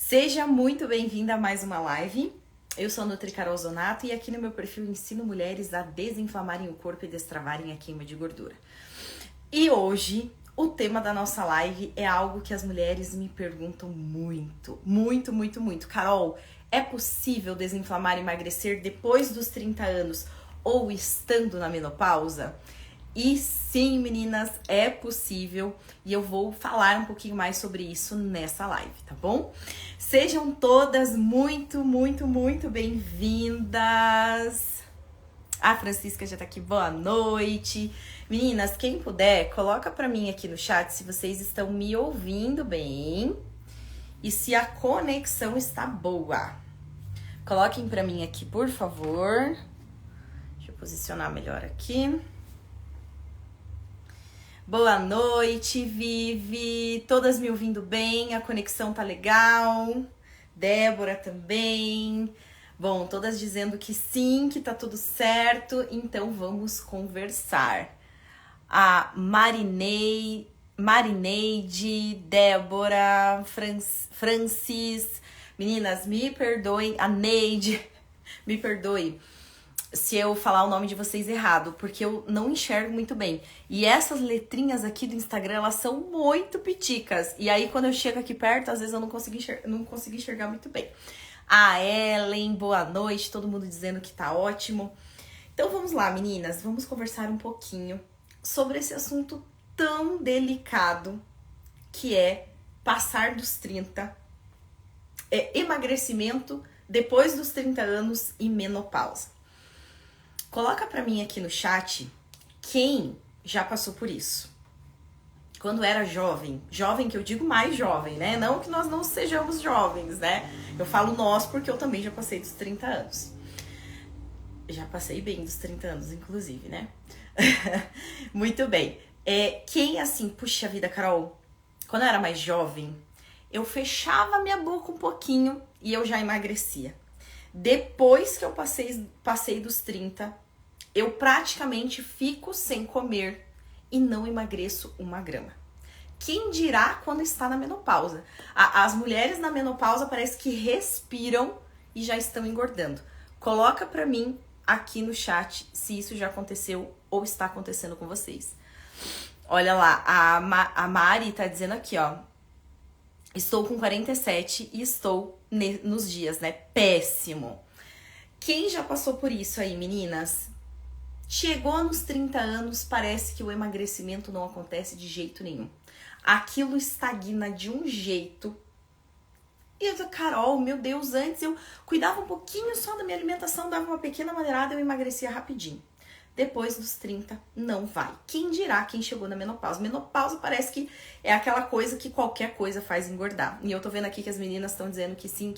Seja muito bem-vinda a mais uma live. Eu sou a Nutri Carol Zonato e aqui no meu perfil ensino mulheres a desinflamarem o corpo e destravarem a queima de gordura. E hoje, o tema da nossa live é algo que as mulheres me perguntam muito. Carol, é possível desinflamar e emagrecer depois dos 30 anos ou estando na menopausa? E sim, meninas, é possível e eu vou falar um pouquinho mais sobre isso nessa live, tá bom? Sejam todas muito bem-vindas. A Francisca já tá aqui, boa noite. Meninas, quem puder, coloca pra mim aqui no chat se vocês estão me ouvindo bem e se a conexão está boa. Coloquem pra mim aqui, por favor. Deixa eu posicionar melhor aqui. Boa noite, Vivi. Todas me ouvindo bem? A conexão tá legal? Débora também. Bom, todas dizendo que sim, que tá tudo certo. Então vamos conversar. A Marineide, Débora, Francis. Meninas, me perdoem. A Neide, me perdoe se eu falar o nome de vocês errado, porque eu não enxergo muito bem. E essas letrinhas aqui do Instagram, elas são muito piticas. E aí, quando eu chego aqui perto, às vezes eu não consigo enxergar muito bem. A Ellen, boa noite, todo mundo dizendo que tá ótimo. Então vamos lá, meninas, vamos conversar um pouquinho sobre esse assunto tão delicado que é passar dos 30, emagrecimento depois dos 30 anos e menopausa. Coloca pra mim aqui no chat quem já passou por isso. Quando era jovem que eu digo mais jovem, né? Não que nós não sejamos jovens, né? Eu falo nós porque eu também já passei dos 30 anos. Já passei bem dos 30 anos, inclusive, né? Muito bem. Quem assim, puxa vida, Carol, quando eu era mais jovem, eu fechava minha boca um pouquinho e eu já emagrecia. Depois que eu passei dos 30, eu praticamente fico sem comer e não emagreço 1 grama. Quem dirá quando está na menopausa? As mulheres na menopausa parece que respiram e já estão engordando. Coloca pra mim aqui no chat se isso já aconteceu ou está acontecendo com vocês. Olha lá, a Mari tá dizendo aqui, ó. Estou com 47 e estou nos dias, né? Péssimo. Quem já passou por isso aí, meninas? Chegou nos 30 anos, parece que o emagrecimento não acontece de jeito nenhum. Aquilo estagna de um jeito. E eu tô, Carol, meu Deus, antes eu cuidava um pouquinho só da minha alimentação, dava uma pequena maneirada e eu emagrecia rapidinho. Depois dos 30, não vai. Quem dirá quem chegou na menopausa? Menopausa parece que é aquela coisa que qualquer coisa faz engordar. E eu tô vendo aqui que as meninas estão dizendo que sim,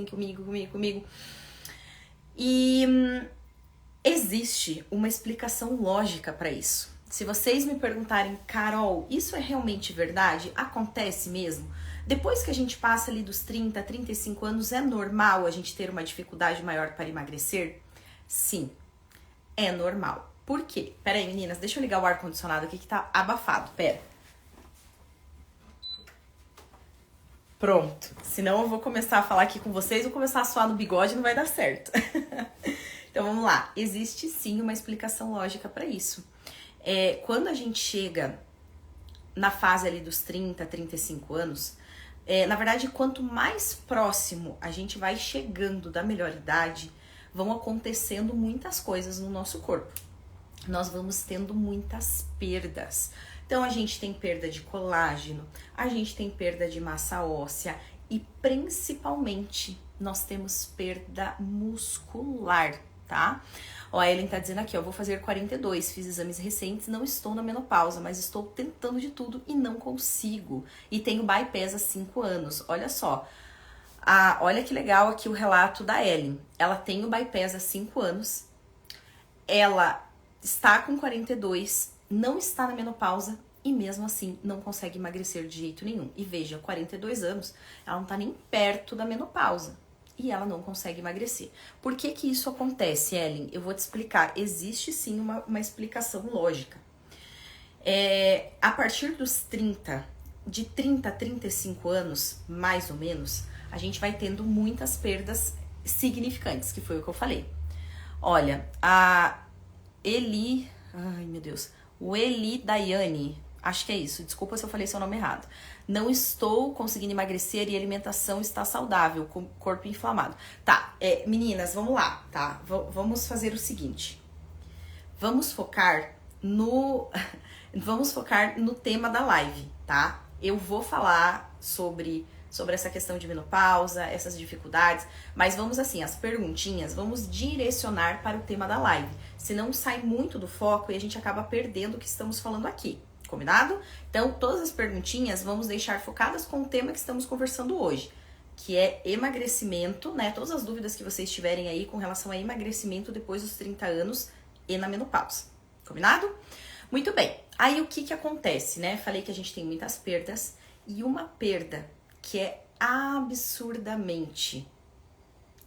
comigo. E existe uma explicação lógica para isso. Se vocês me perguntarem, Carol, isso é realmente verdade? Acontece mesmo? Depois que a gente passa ali dos 30, 35 anos, é normal a gente ter uma dificuldade maior para emagrecer? Sim, é normal. Por quê? Pera aí, meninas, deixa eu ligar o ar-condicionado aqui que tá abafado. Pera. Pronto. Senão eu vou começar a falar aqui com vocês, vou começar a suar no bigode e não vai dar certo. Então vamos lá, existe sim uma explicação lógica para isso. Quando a gente chega na fase ali dos 30, 35 anos, na verdade, quanto mais próximo a gente vai chegando da melhor idade, vão acontecendo muitas coisas no nosso corpo. Nós vamos tendo muitas perdas. Então a gente tem perda de colágeno, a gente tem perda de massa óssea e principalmente nós temos perda muscular. Tá? Ó, a Ellen tá dizendo aqui, ó, vou fazer 42, fiz exames recentes, não estou na menopausa, mas estou tentando de tudo e não consigo. E tenho bypass há 5 anos, olha só. Olha que legal aqui o relato da Ellen. Ela tem o bypass há 5 anos, ela está com 42, não está na menopausa e mesmo assim não consegue emagrecer de jeito nenhum. E veja, 42 anos, ela não tá nem perto da menopausa. E ela não consegue emagrecer. Por que que isso acontece, Ellen? Eu vou te explicar. Existe sim uma explicação lógica. A partir dos 30, de 30 a 35 anos, mais ou menos, a gente vai tendo muitas perdas significantes, que foi o que eu falei. Olha, ai meu Deus, o Eli Daiane, acho que é isso, desculpa se eu falei seu nome errado. Não estou conseguindo emagrecer e a alimentação está saudável, com o corpo inflamado. Tá, meninas, vamos lá, tá? Vamos fazer o seguinte. Vamos focar no tema da live, tá? Eu vou falar sobre essa questão de menopausa, essas dificuldades, mas vamos assim, as perguntinhas, vamos direcionar para o tema da live, senão sai muito do foco e a gente acaba perdendo o que estamos falando aqui, combinado? Então, todas as perguntinhas vamos deixar focadas com o tema que estamos conversando hoje, que é emagrecimento, né? Todas as dúvidas que vocês tiverem aí com relação a emagrecimento depois dos 30 anos e na menopausa, combinado? Muito bem, aí o que acontece, né? Falei que a gente tem muitas perdas e uma perda que é absurdamente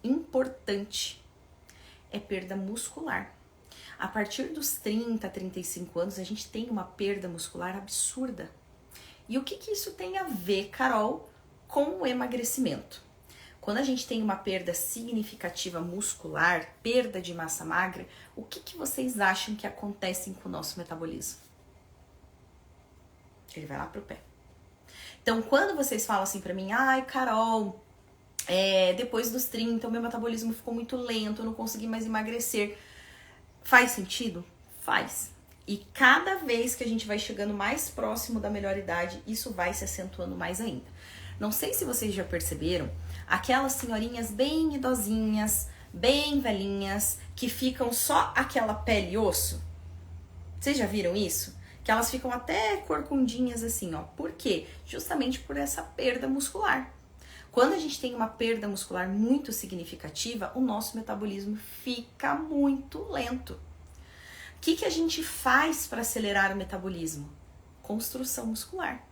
importante é perda muscular. A partir dos 30, 35 anos, a gente tem uma perda muscular absurda. E o que isso tem a ver, Carol, com o emagrecimento? Quando a gente tem uma perda significativa muscular, perda de massa magra, o que vocês acham que acontece com o nosso metabolismo? Ele vai lá pro pé. Então, quando vocês falam assim pra mim, ai, Carol, depois dos 30, o meu metabolismo ficou muito lento, eu não consegui mais emagrecer. Faz sentido? Faz. E cada vez que a gente vai chegando mais próximo da melhor idade, isso vai se acentuando mais ainda. Não sei se vocês já perceberam, aquelas senhorinhas bem idosinhas, bem velhinhas, que ficam só aquela pele e osso. Vocês já viram isso? Que elas ficam até corcundinhas assim, ó. Por quê? Justamente por essa perda muscular. Quando a gente tem uma perda muscular muito significativa, o nosso metabolismo fica muito lento. O que a gente faz para acelerar o metabolismo? Construção muscular.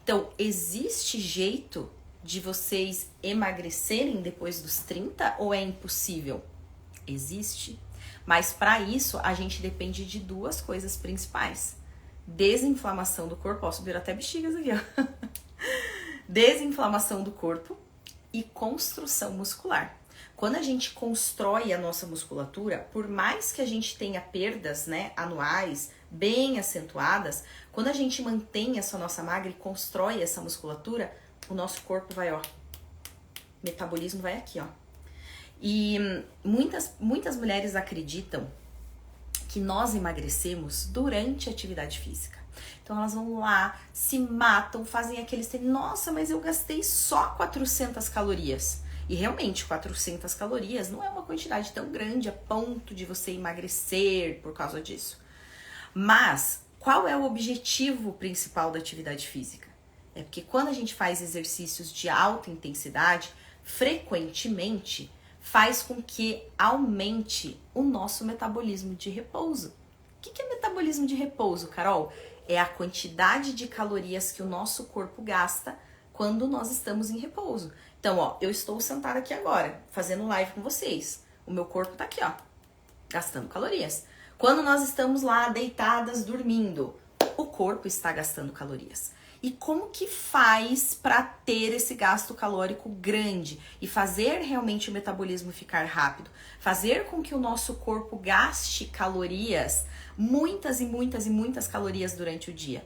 Então, existe jeito de vocês emagrecerem depois dos 30 ou é impossível? Existe. Mas para isso, a gente depende de duas coisas principais. Desinflamação do corpo, ó, subiram até bexigas aqui, ó. Desinflamação do corpo e construção muscular. Quando a gente constrói a nossa musculatura, por mais que a gente tenha perdas, né, anuais, bem acentuadas, quando a gente mantém essa nossa magra e constrói essa musculatura, o nosso corpo vai, ó, metabolismo vai aqui, ó. E muitas mulheres acreditam que nós emagrecemos durante a atividade física. Então elas vão lá, se matam, fazem aqueles... Nossa, mas eu gastei só 400 calorias. E realmente, 400 calorias não é uma quantidade tão grande a ponto de você emagrecer por causa disso. Mas qual é o objetivo principal da atividade física? É porque quando a gente faz exercícios de alta intensidade, frequentemente faz com que aumente o nosso metabolismo de repouso. O que é metabolismo de repouso, Carol? É a quantidade de calorias que o nosso corpo gasta quando nós estamos em repouso. Então, ó, eu estou sentada aqui agora, fazendo live com vocês. O meu corpo tá aqui, ó, gastando calorias. Quando nós estamos lá deitadas, dormindo, o corpo está gastando calorias. E como que faz para ter esse gasto calórico grande e fazer realmente o metabolismo ficar rápido? Fazer com que o nosso corpo gaste calorias, muitas e muitas e muitas calorias durante o dia.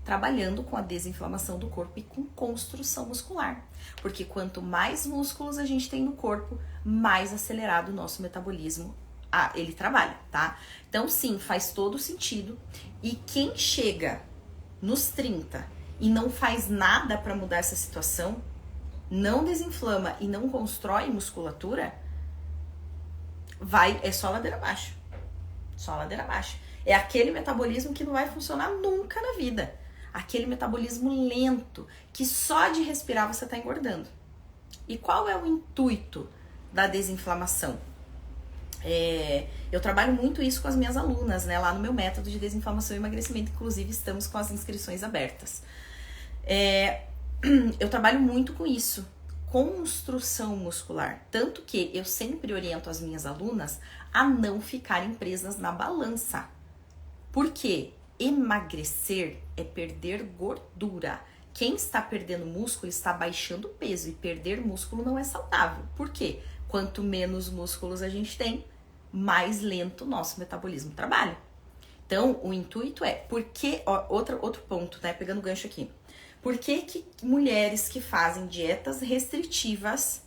Trabalhando com a desinflamação do corpo e com construção muscular. Porque quanto mais músculos a gente tem no corpo, mais acelerado o nosso metabolismo ele trabalha, tá? Então sim, faz todo sentido. E quem chega nos 30 e não faz nada para mudar essa situação, não desinflama e não constrói musculatura, é só ladeira abaixo. Só ladeira abaixo. É aquele metabolismo que não vai funcionar nunca na vida. Aquele metabolismo lento, que só de respirar você está engordando. E qual é o intuito da desinflamação? Eu trabalho muito isso com as minhas alunas, né? Lá no meu método de desinflamação e emagrecimento, inclusive estamos com as inscrições abertas. Eu trabalho muito com isso, construção muscular. Tanto que eu sempre oriento as minhas alunas a não ficarem presas na balança. Por quê? Emagrecer é perder gordura. Quem está perdendo músculo está baixando o peso, e perder músculo não é saudável. Por quê? Quanto menos músculos a gente tem, mais lento o nosso metabolismo trabalha. Então, o intuito é, outro ponto, né, pegando o gancho aqui. Por que mulheres que fazem dietas restritivas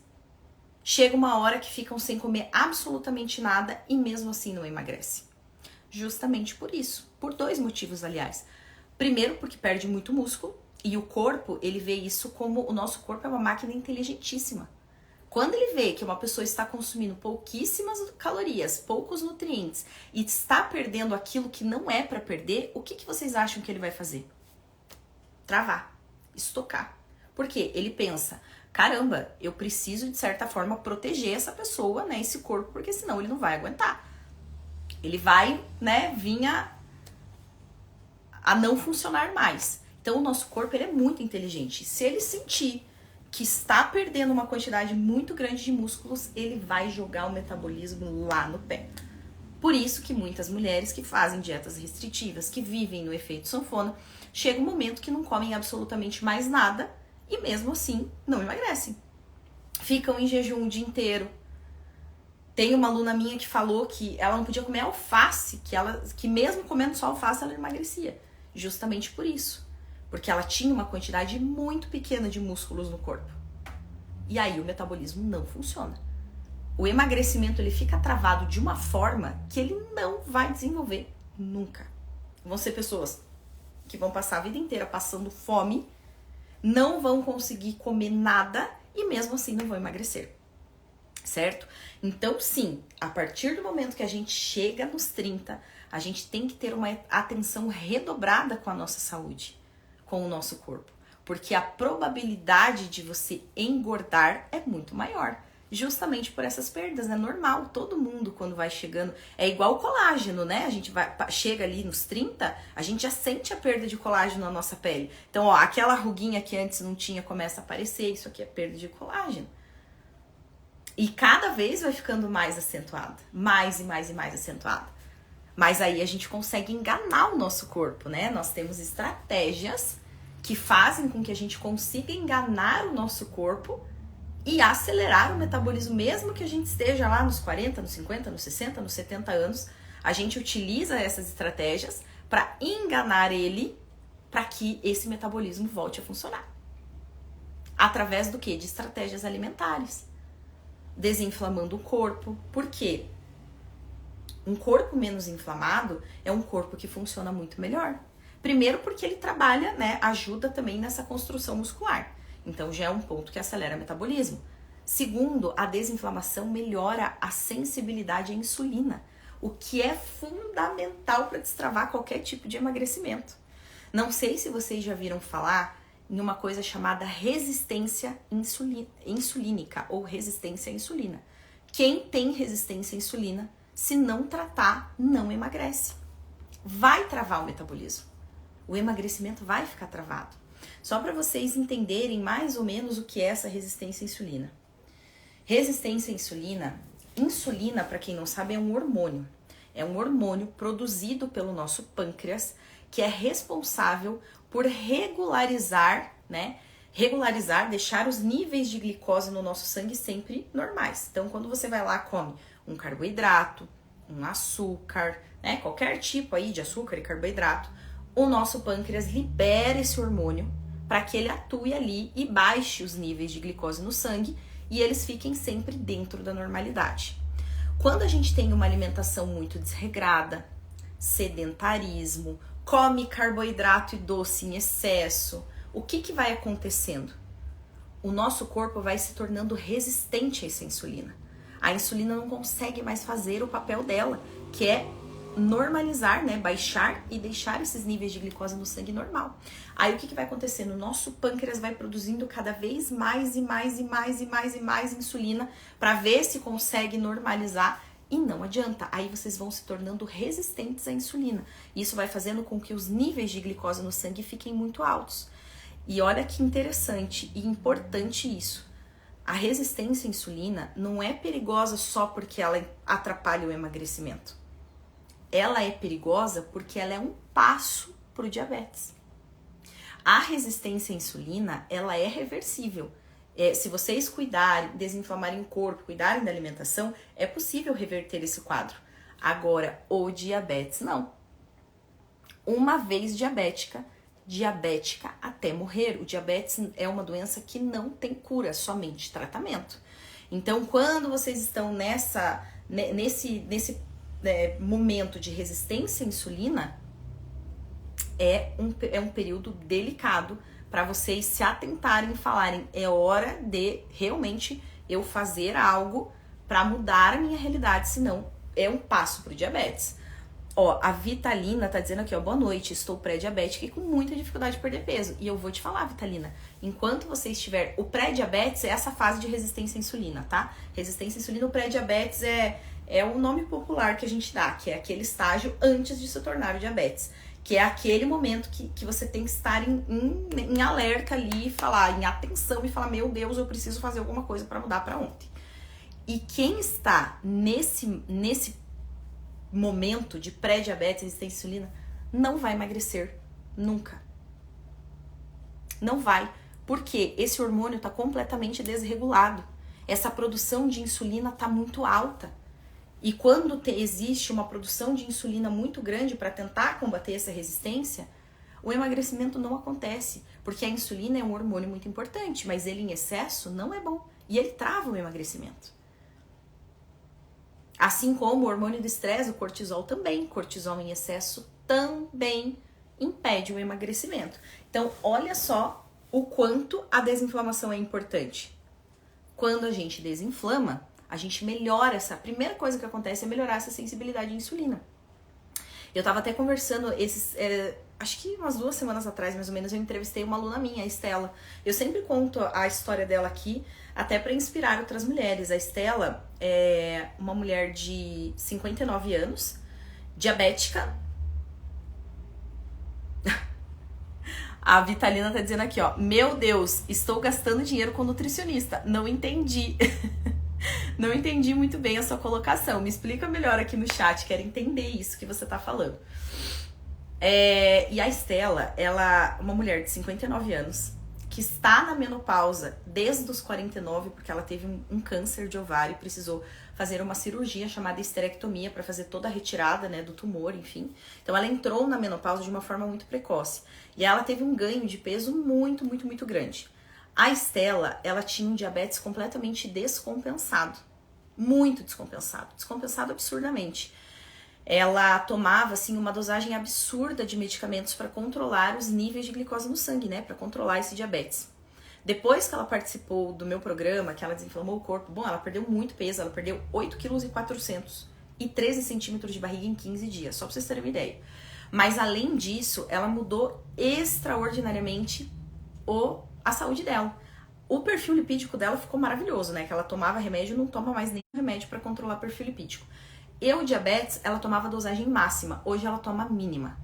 chega uma hora que ficam sem comer absolutamente nada e mesmo assim não emagrece? Justamente por isso. Por 2 motivos, aliás. Primeiro, porque perde muito músculo e o corpo, ele vê isso como o nosso corpo é uma máquina inteligentíssima. Quando ele vê que uma pessoa está consumindo pouquíssimas calorias, poucos nutrientes e está perdendo aquilo que não é para perder, o que vocês acham que ele vai fazer? Travar, estocar. Por quê? Ele pensa, caramba, eu preciso de certa forma proteger essa pessoa, né, esse corpo, porque senão ele não vai aguentar. Ele vai, né, vir a não funcionar mais. Então o nosso corpo, ele é muito inteligente. Se ele sentir que está perdendo uma quantidade muito grande de músculos, ele vai jogar o metabolismo lá no pé. Por isso que muitas mulheres que fazem dietas restritivas, que vivem no efeito sanfona, chega um momento que não comem absolutamente mais nada e mesmo assim não emagrecem. Ficam em jejum o dia inteiro. Tem uma aluna minha que falou que ela não podia comer alface, que mesmo comendo só alface ela emagrecia. Justamente por isso. Porque ela tinha uma quantidade muito pequena de músculos no corpo. E aí o metabolismo não funciona. O emagrecimento, ele fica travado de uma forma que ele não vai desenvolver nunca. Vão ser pessoas que vão passar a vida inteira passando fome, não vão conseguir comer nada e mesmo assim não vão emagrecer. Certo? Então, sim, a partir do momento que a gente chega nos 30, a gente tem que ter uma atenção redobrada com a nossa saúde, com o nosso corpo. Porque a probabilidade de você engordar é muito maior. Justamente por essas perdas, é normal. Todo mundo, quando vai chegando, é igual o colágeno, né? A gente chega ali nos 30, a gente já sente a perda de colágeno na nossa pele. Então, ó, aquela ruguinha que antes não tinha começa a aparecer, isso aqui é perda de colágeno. E cada vez vai ficando mais acentuada, mais e mais e mais acentuada. Mas aí a gente consegue enganar o nosso corpo, né? Nós temos estratégias que fazem com que a gente consiga enganar o nosso corpo e acelerar o metabolismo, mesmo que a gente esteja lá nos 40, nos 50, nos 60, nos 70 anos. A gente utiliza essas estratégias para enganar ele, para que esse metabolismo volte a funcionar. Através do quê? De estratégias alimentares. Desinflamando o corpo. Por quê? Um corpo menos inflamado é um corpo que funciona muito melhor. Primeiro porque ele trabalha, né, ajuda também nessa construção muscular. Então já é um ponto que acelera o metabolismo. Segundo, a desinflamação melhora a sensibilidade à insulina, o que é fundamental para destravar qualquer tipo de emagrecimento. Não sei se vocês já viram falar em uma coisa chamada resistência insulínica ou resistência à insulina. Quem tem resistência à insulina, se não tratar, não emagrece. Vai travar o metabolismo. O emagrecimento vai ficar travado. Só para vocês entenderem mais ou menos o que é essa resistência à insulina. Resistência à insulina, para quem não sabe, é um hormônio. É um hormônio produzido pelo nosso pâncreas, que é responsável por regularizar, né? Deixar os níveis de glicose no nosso sangue sempre normais. Então, quando você vai lá, come um carboidrato, um açúcar, né? Qualquer tipo aí de açúcar e carboidrato, o nosso pâncreas libera esse hormônio para que ele atue ali e baixe os níveis de glicose no sangue e eles fiquem sempre dentro da normalidade. Quando a gente tem uma alimentação muito desregrada, sedentarismo, come carboidrato e doce em excesso, o que vai acontecendo? O nosso corpo vai se tornando resistente a essa insulina. A insulina não consegue mais fazer o papel dela, que é normalizar, né? Baixar e deixar esses níveis de glicose no sangue normal. Aí o que vai acontecer? O nosso pâncreas vai produzindo cada vez mais e mais e mais e mais e mais insulina para ver se consegue normalizar. E não adianta, aí vocês vão se tornando resistentes à insulina. Isso vai fazendo com que os níveis de glicose no sangue fiquem muito altos. E olha que interessante e importante isso. A resistência à insulina não é perigosa só porque ela atrapalha o emagrecimento. Ela é perigosa porque ela é um passo para o diabetes. A resistência à insulina, ela é reversível. Se vocês cuidarem, desinflamarem o corpo, cuidarem da alimentação, é possível reverter esse quadro. Agora, o diabetes, não. Uma vez diabética até morrer. O diabetes é uma doença que não tem cura, somente tratamento. Então, quando vocês estão nesse momento de resistência à insulina, é um período delicado para vocês se atentarem e falarem, é hora de realmente eu fazer algo para mudar a minha realidade, senão é um passo pro diabetes. Ó, a Vitalina tá dizendo aqui, ó, boa noite, estou pré-diabética e com muita dificuldade de perder peso. E eu vou te falar, Vitalina, enquanto você estiver... O pré-diabetes é essa fase de resistência à insulina, tá? Resistência à insulina, o pré-diabetes é o nome popular que a gente dá, que é aquele estágio antes de se tornar o diabetes. Que é aquele momento que você tem que estar em alerta ali, falar em atenção e falar, meu Deus, eu preciso fazer alguma coisa para mudar para ontem. E quem está nesse momento de pré-diabetes, resistência à insulina, não vai emagrecer nunca. Não vai. Porque esse hormônio está completamente desregulado. Essa produção de insulina está muito alta. E quando existe uma produção de insulina muito grande para tentar combater essa resistência, o emagrecimento não acontece. Porque a insulina é um hormônio muito importante, mas ele em excesso não é bom. E ele trava o emagrecimento. Assim como o hormônio do estresse, o cortisol também. Cortisol em excesso também impede o emagrecimento. Então, olha só o quanto a desinflamação é importante. Quando a gente desinflama, a gente melhora a primeira coisa que acontece é melhorar essa sensibilidade à insulina. Eu tava até conversando acho que umas 2 semanas atrás, mais ou menos, eu entrevistei uma aluna minha, a Estela. Eu sempre conto a história dela aqui, até para inspirar outras mulheres. A Estela é uma mulher de 59 anos, diabética. A Vitalina tá dizendo aqui, ó, meu Deus, estou gastando dinheiro com nutricionista. Não entendi. Não entendi muito bem a sua colocação. Me explica melhor aqui no chat, quero entender isso que você tá falando. E a Estela, ela é uma mulher de 59 anos, que está na menopausa desde os 49, porque ela teve um câncer de ovário e precisou fazer uma cirurgia chamada esterectomia para fazer toda a retirada, né, do tumor, enfim. Então ela entrou na menopausa de uma forma muito precoce. E ela teve um ganho de peso muito, muito, muito grande. A Estela, ela tinha um diabetes completamente descompensado. Muito descompensado. Descompensado absurdamente. Ela tomava, assim, uma dosagem absurda de medicamentos para controlar os níveis de glicose no sangue, né? Para controlar esse diabetes. Depois que ela participou do meu programa, que ela desinflamou o corpo, bom, ela perdeu muito peso, ela perdeu 8,4 kg e 13 centímetros de barriga em 15 dias, só para vocês terem uma ideia. Mas além disso, ela mudou extraordinariamente a saúde dela. O perfil lipídico dela ficou maravilhoso, né? Que ela tomava remédio, não toma mais nenhum remédio para controlar o perfil lipídico. E o diabetes, ela tomava dosagem máxima, hoje ela toma mínima.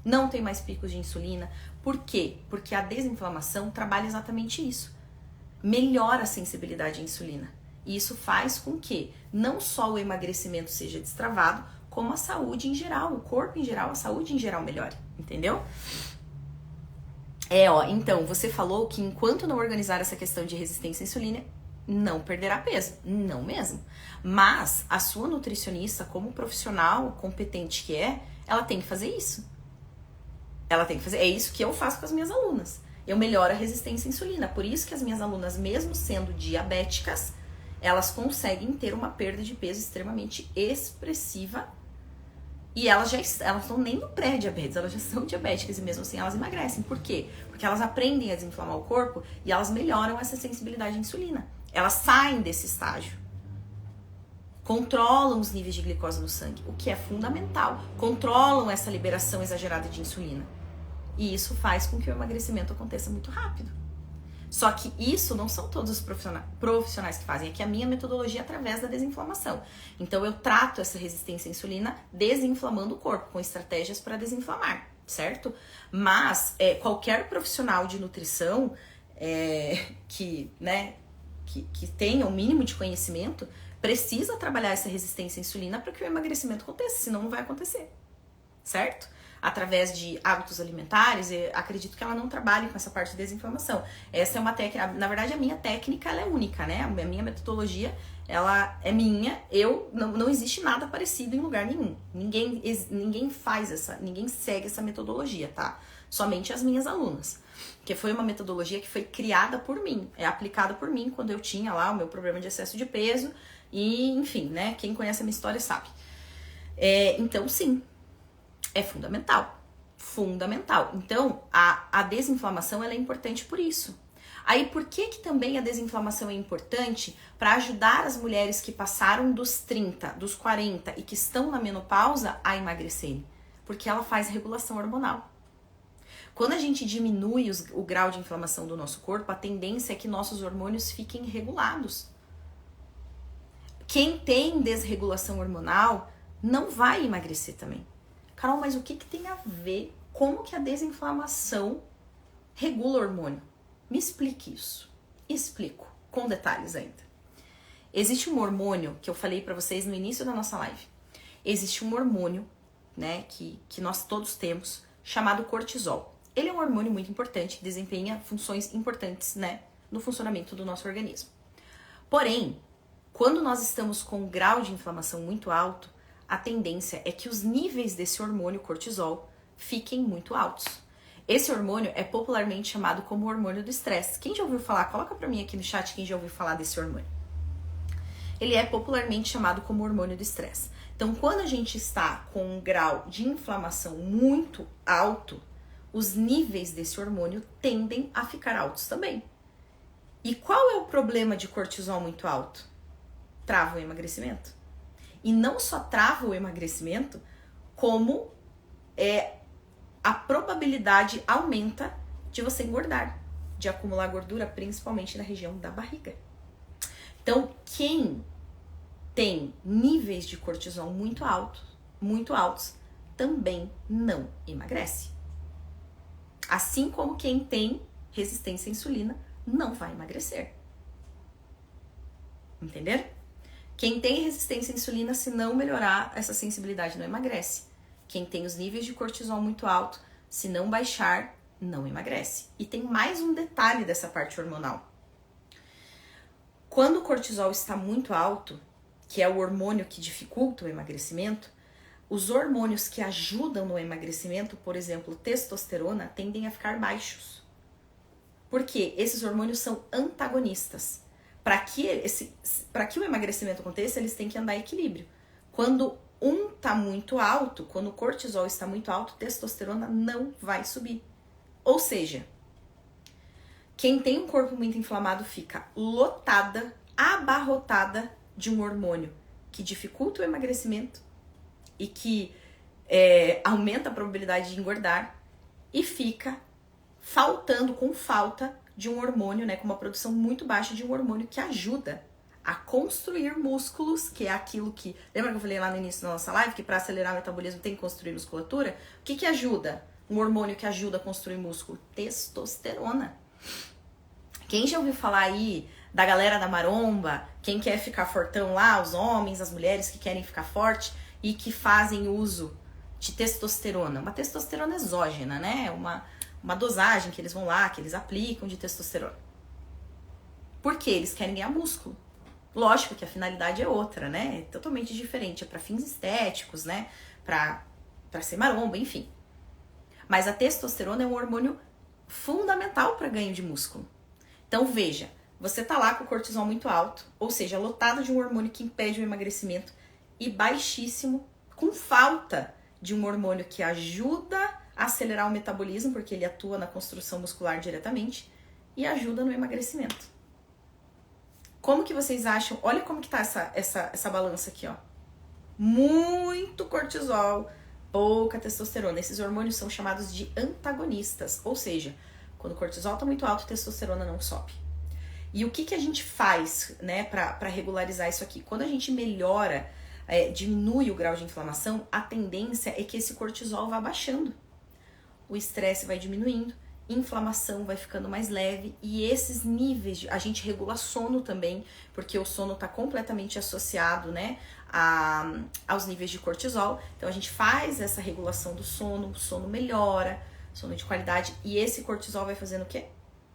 Não tem mais picos de insulina. Por quê? Porque a desinflamação trabalha exatamente isso. Melhora a sensibilidade à insulina. E isso faz com que não só o emagrecimento seja destravado, como a saúde em geral, o corpo em geral, a saúde em geral melhore. Entendeu? Então, você falou que enquanto não organizar essa questão de resistência à insulina, não perderá peso. Não mesmo. Mas a sua nutricionista, como profissional competente que é, ela tem que fazer isso. Ela tem que fazer. É isso que eu faço com as minhas alunas. Eu melhoro a resistência à insulina. Por isso que as minhas alunas, mesmo sendo diabéticas, elas conseguem ter uma perda de peso extremamente expressiva. E elas não estão nem no pré-diabetes, elas já são diabéticas e mesmo assim elas emagrecem. Por quê? Porque elas aprendem a desinflamar o corpo e elas melhoram essa sensibilidade à insulina. Elas saem desse estágio. Controlam os níveis de glicose no sangue, o que é fundamental. Controlam essa liberação exagerada de insulina. E isso faz com que o emagrecimento aconteça muito rápido. Só que isso não são todos os profissionais que fazem. Aqui a minha metodologia é através da desinflamação. Então eu trato essa resistência à insulina desinflamando o corpo, com estratégias para desinflamar, certo? Mas qualquer profissional de nutrição que tenha o mínimo de conhecimento precisa trabalhar essa resistência à insulina para que o emagrecimento aconteça, senão não vai acontecer, certo? através de hábitos alimentares, eu acredito que ela não trabalhe com essa parte de desinflamação. Essa é uma técnica, na verdade a minha técnica ela é única, né? A minha metodologia, ela é minha, não existe nada parecido em lugar nenhum. Ninguém faz ninguém segue essa metodologia, tá? Somente as minhas alunas. Que foi uma metodologia que foi criada por mim, aplicada por mim quando eu tinha lá o meu problema de excesso de peso e, enfim, né? Quem conhece a minha história sabe. Então, sim, é fundamental. Fundamental. Então, a desinflamação ela é importante por isso. Aí, por que também a desinflamação é importante? Para ajudar as mulheres que passaram dos 30, dos 40 e que estão na menopausa a emagrecerem. Porque ela faz regulação hormonal. Quando a gente diminui o grau de inflamação do nosso corpo, a tendência é que nossos hormônios fiquem regulados. Quem tem desregulação hormonal não vai emagrecer também. Carol, mas o que tem a ver? Como que a desinflamação regula o hormônio? Me explique isso. Explico, com detalhes ainda. Existe um hormônio que eu falei pra vocês no início da nossa live. Existe um hormônio, né, que nós todos temos, chamado cortisol. Ele é um hormônio muito importante, desempenha funções importantes, né, no funcionamento do nosso organismo. Porém, quando nós estamos com um grau de inflamação muito alto, a tendência é que os níveis desse hormônio cortisol fiquem muito altos. Esse hormônio é popularmente chamado como hormônio do estresse. Quem já ouviu falar? Coloca pra mim aqui no chat quem já ouviu falar desse hormônio. Ele é popularmente chamado como hormônio do estresse. Então, quando a gente está com um grau de inflamação muito alto, os níveis desse hormônio tendem a ficar altos também. E qual é o problema de cortisol muito alto? Trava o emagrecimento. E não só trava o emagrecimento, como a probabilidade aumenta de você engordar, de acumular gordura, principalmente na região da barriga. Então, quem tem níveis de cortisol muito altos, também não emagrece. Assim como quem tem resistência à insulina não vai emagrecer. Entenderam? Quem tem resistência à insulina, se não melhorar essa sensibilidade, não emagrece. Quem tem os níveis de cortisol muito alto, se não baixar, não emagrece. E tem mais um detalhe dessa parte hormonal. Quando o cortisol está muito alto, que é o hormônio que dificulta o emagrecimento, os hormônios que ajudam no emagrecimento, por exemplo, testosterona, tendem a ficar baixos. Por quê? Esses hormônios são antagonistas. Para que o emagrecimento aconteça, eles têm que andar em equilíbrio. Quando um está muito alto, quando o cortisol está muito alto, testosterona não vai subir. Ou seja, quem tem um corpo muito inflamado fica lotada, abarrotada de um hormônio que dificulta o emagrecimento e que aumenta a probabilidade de engordar e fica com falta de um hormônio, né, com uma produção muito baixa de um hormônio que ajuda a construir músculos, que é aquilo que... Lembra que eu falei lá no início da nossa live que para acelerar o metabolismo tem que construir musculatura? O que ajuda? Um hormônio que ajuda a construir músculo? Testosterona. Quem já ouviu falar aí da galera da maromba, quem quer ficar fortão lá, os homens, as mulheres que querem ficar forte e que fazem uso de testosterona? Uma testosterona exógena, né? Uma dosagem que eles vão lá, que eles aplicam de testosterona. Por quê? Eles querem ganhar músculo. Lógico que a finalidade é outra, né? É totalmente diferente. É para fins estéticos, né? Pra ser maromba, enfim. Mas a testosterona é um hormônio fundamental para ganho de músculo. Então veja, você tá lá com o cortisol muito alto, ou seja, lotado de um hormônio que impede o emagrecimento e baixíssimo, com falta de um hormônio que ajuda a acelerar o metabolismo, porque ele atua na construção muscular diretamente e ajuda no emagrecimento. Como que vocês acham? Olha como que tá essa balança aqui, ó. Muito cortisol, pouca testosterona. Esses hormônios são chamados de antagonistas, ou seja, quando o cortisol tá muito alto, a testosterona não sobe. E o que a gente faz, né, para regularizar isso aqui? Quando a gente melhora, diminui o grau de inflamação, a tendência é que esse cortisol vá baixando. O estresse vai diminuindo inflamação vai ficando mais leve e esses níveis, a gente regula sono também, porque o sono está completamente associado, né, aos níveis de cortisol. Então a gente faz essa regulação do sono, o sono melhora, sono de qualidade, e esse cortisol vai fazendo o quê?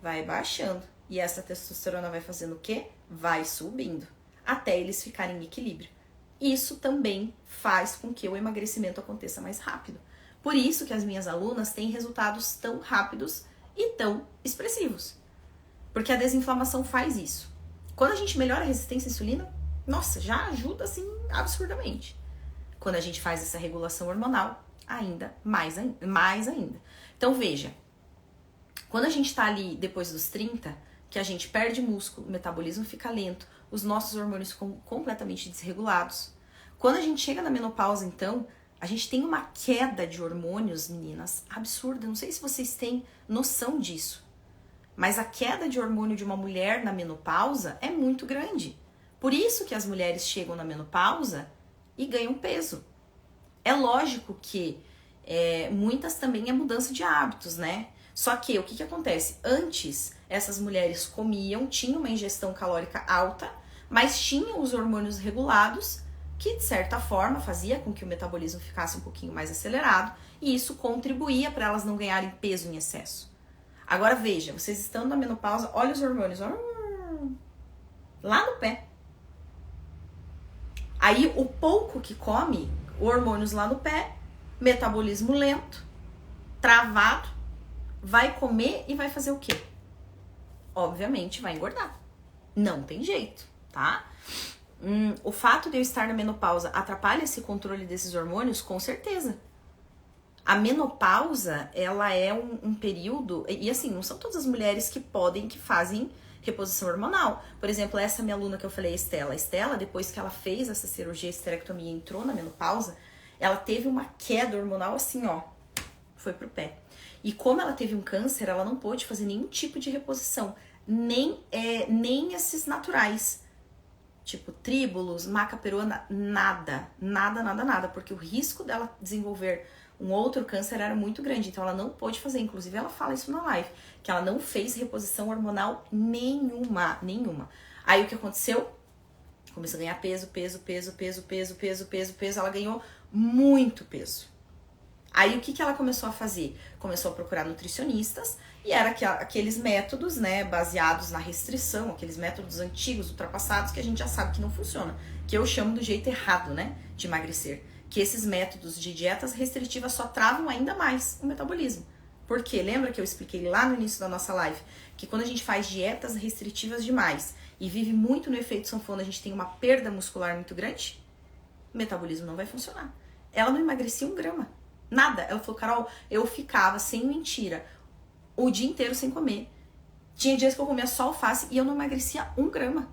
Vai baixando. E essa testosterona vai fazendo o quê? Vai subindo, até eles ficarem em equilíbrio. Isso também faz com que o emagrecimento aconteça mais rápido. Por isso que as minhas alunas têm resultados tão rápidos e tão expressivos. Porque a desinflamação faz isso. Quando a gente melhora a resistência à insulina, nossa, já ajuda assim absurdamente. Quando a gente faz essa regulação hormonal, ainda mais ainda. Então veja, quando a gente tá ali depois dos 30, que a gente perde músculo, o metabolismo fica lento, os nossos hormônios ficam completamente desregulados. Quando a gente chega na menopausa, então, a gente tem uma queda de hormônios, meninas, absurda. Não sei se vocês têm noção disso. Mas a queda de hormônio de uma mulher na menopausa é muito grande. Por isso que as mulheres chegam na menopausa e ganham peso. É lógico que muitas também é mudança de hábitos, né? Só que o que acontece? Antes, essas mulheres comiam, tinham uma ingestão calórica alta, mas tinham os hormônios regulados, que de certa forma fazia com que o metabolismo ficasse um pouquinho mais acelerado, e isso contribuía para elas não ganharem peso em excesso. Agora veja, vocês estão na menopausa, olha os hormônios, lá no pé. Aí o pouco que come, hormônios lá no pé, metabolismo lento, travado, vai comer e vai fazer o quê? Obviamente vai engordar. Não tem jeito, tá? O fato de eu estar na menopausa atrapalha esse controle desses hormônios? Com certeza. A menopausa, ela é um período... E assim, não são todas as mulheres que fazem reposição hormonal. Por exemplo, essa minha aluna que eu falei, Estela. A Estela, depois que ela fez essa cirurgia, esterectomia e entrou na menopausa, ela teve uma queda hormonal assim, ó. Foi pro pé. E como ela teve um câncer, ela não pôde fazer nenhum tipo de reposição. Nem esses naturais. Tipo, tríbulos, maca peruana, nada. Porque o risco dela desenvolver um outro câncer era muito grande. Então ela não pôde fazer. Inclusive ela fala isso na live. Que ela não fez reposição hormonal nenhuma. Aí o que aconteceu? Começou a ganhar peso. Ela ganhou muito peso. Aí o que ela começou a fazer? Começou a procurar nutricionistas e era aqueles métodos, né, baseados na restrição, aqueles métodos antigos, ultrapassados, que a gente já sabe que não funciona, que eu chamo do jeito errado, né, de emagrecer. Que esses métodos de dietas restritivas só travam ainda mais o metabolismo. Por quê? Lembra que eu expliquei lá no início da nossa live que quando a gente faz dietas restritivas demais e vive muito no efeito sanfona, a gente tem uma perda muscular muito grande? O metabolismo não vai funcionar. Ela não emagrecia 1 grama. Nada. Ela falou, Carol, eu ficava, sem mentira, o dia inteiro sem comer. Tinha dias que eu comia só alface e eu não emagrecia 1 grama.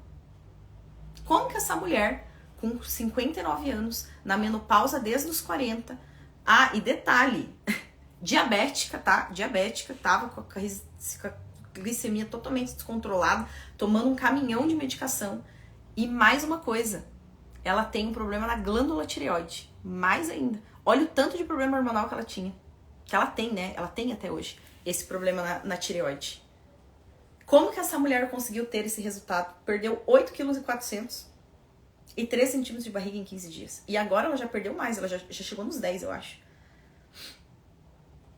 Como que essa mulher, com 59 anos, na menopausa desde os 40... Ah, e detalhe, diabética, tá? Diabética, tava com a glicemia totalmente descontrolada, tomando um caminhão de medicação. E mais uma coisa, ela tem um problema na glândula tireoide. Mais ainda. Olha o tanto de problema hormonal que ela tinha. Que ela tem, né? Ela tem até hoje esse problema na tireoide. Como que essa mulher conseguiu ter esse resultado? Perdeu 8,4 kg e 3 centímetros de barriga em 15 dias. E agora ela já perdeu mais, ela já chegou nos 10, eu acho.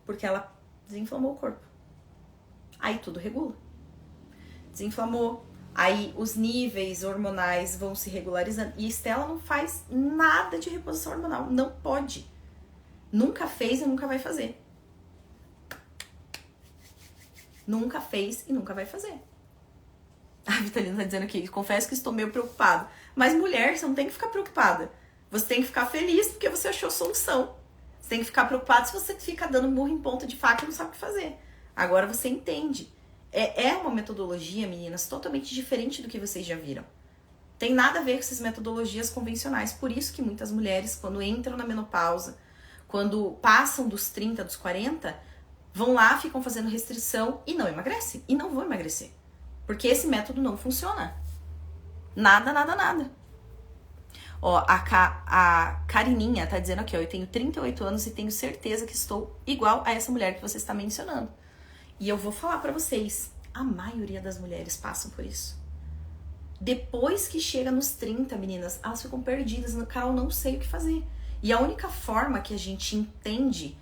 Porque ela desinflamou o corpo. Aí tudo regula. Desinflamou. Aí os níveis hormonais vão se regularizando. E Estela não faz nada de reposição hormonal. Não pode. Nunca fez e nunca vai fazer. Nunca fez e nunca vai fazer. A Vitalina tá dizendo aqui, confesso que estou meio preocupada. Mas mulher, você não tem que ficar preocupada. Você tem que ficar feliz porque você achou solução. Você tem que ficar preocupado se você fica dando murro em ponta de faca e não sabe o que fazer. Agora você entende. É uma metodologia, meninas, totalmente diferente do que vocês já viram. Tem nada a ver com essas metodologias convencionais. Por isso que muitas mulheres, quando entram na menopausa, quando passam dos 30, dos 40, vão lá, ficam fazendo restrição e não emagrecem. E não vão emagrecer. Porque esse método não funciona. Nada. Ó, a Carininha tá dizendo aqui, ó, eu tenho 38 anos e tenho certeza que estou igual a essa mulher que você está mencionando. E eu vou falar pra vocês, a maioria das mulheres passam por isso. Depois que chega nos 30, meninas, elas ficam perdidas. Carol, não sei o que fazer. E a única forma que a gente entende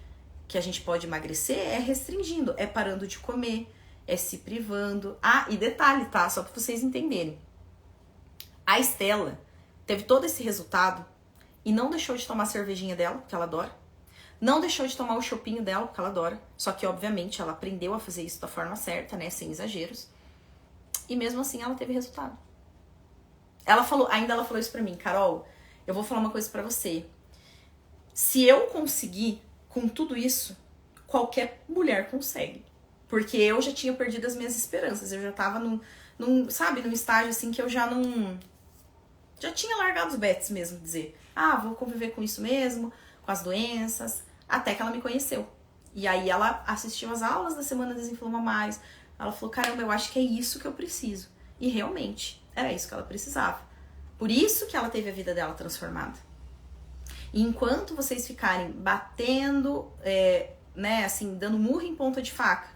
que a gente pode emagrecer é restringindo, é parando de comer, é se privando. Ah, e detalhe, tá? Só pra vocês entenderem. A Estela teve todo esse resultado e não deixou de tomar a cervejinha dela, que ela adora. Não deixou de tomar o chopinho dela, porque ela adora. Só que, obviamente, ela aprendeu a fazer isso da forma certa, né? Sem exageros. E mesmo assim, ela teve resultado. Ela falou isso pra mim, Carol, eu vou falar uma coisa pra você. Se eu conseguir com tudo isso, qualquer mulher consegue. Porque eu já tinha perdido as minhas esperanças. Eu já tava num estágio assim que eu já não... Já tinha largado os bets mesmo, dizer. Ah, vou conviver com isso mesmo, com as doenças. Até que ela me conheceu. E aí ela assistiu as aulas da Semana Desinflama Mais. Ela falou, caramba, eu acho que é isso que eu preciso. E realmente, era isso que ela precisava. Por isso que ela teve a vida dela transformada. E enquanto vocês ficarem batendo, dando murro em ponta de faca,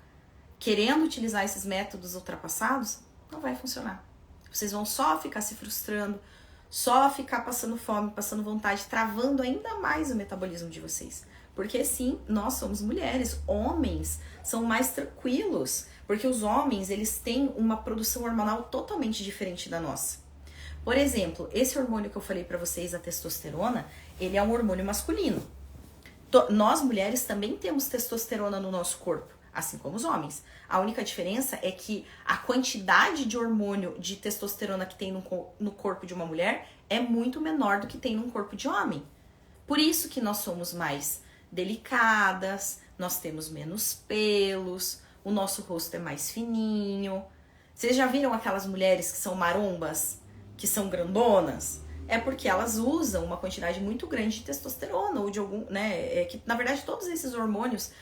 querendo utilizar esses métodos ultrapassados, não vai funcionar. Vocês vão só ficar se frustrando, só ficar passando fome, passando vontade, travando ainda mais o metabolismo de vocês. Porque sim, nós somos mulheres, homens são mais tranquilos, porque os homens, eles têm uma produção hormonal totalmente diferente da nossa. Por exemplo, esse hormônio que eu falei pra vocês, a testosterona, ele é um hormônio masculino. Nós mulheres também temos testosterona no nosso corpo, assim como os homens. A única diferença é que a quantidade de hormônio de testosterona que tem no corpo de uma mulher é muito menor do que tem num corpo de homem. Por isso que nós somos mais delicadas, nós temos menos pelos, o nosso rosto é mais fininho. Vocês já viram aquelas mulheres que são marombas, que são grandonas? É porque elas usam uma quantidade muito grande de testosterona ou de algum, que na verdade todos esses hormônios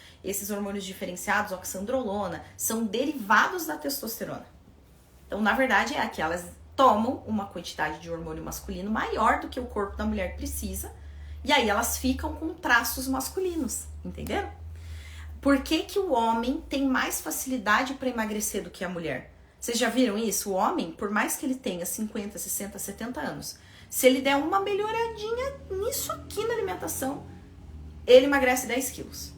diferenciados, oxandrolona, são derivados da testosterona. Então, na verdade, é que elas tomam uma quantidade de hormônio masculino maior do que o corpo da mulher precisa, e aí elas ficam com traços masculinos, entenderam? Por que que o homem tem mais facilidade para emagrecer do que a mulher? Vocês já viram isso? O homem, por mais que ele tenha 50, 60, 70 anos, se ele der uma melhoradinha nisso aqui na alimentação, ele emagrece 10 quilos.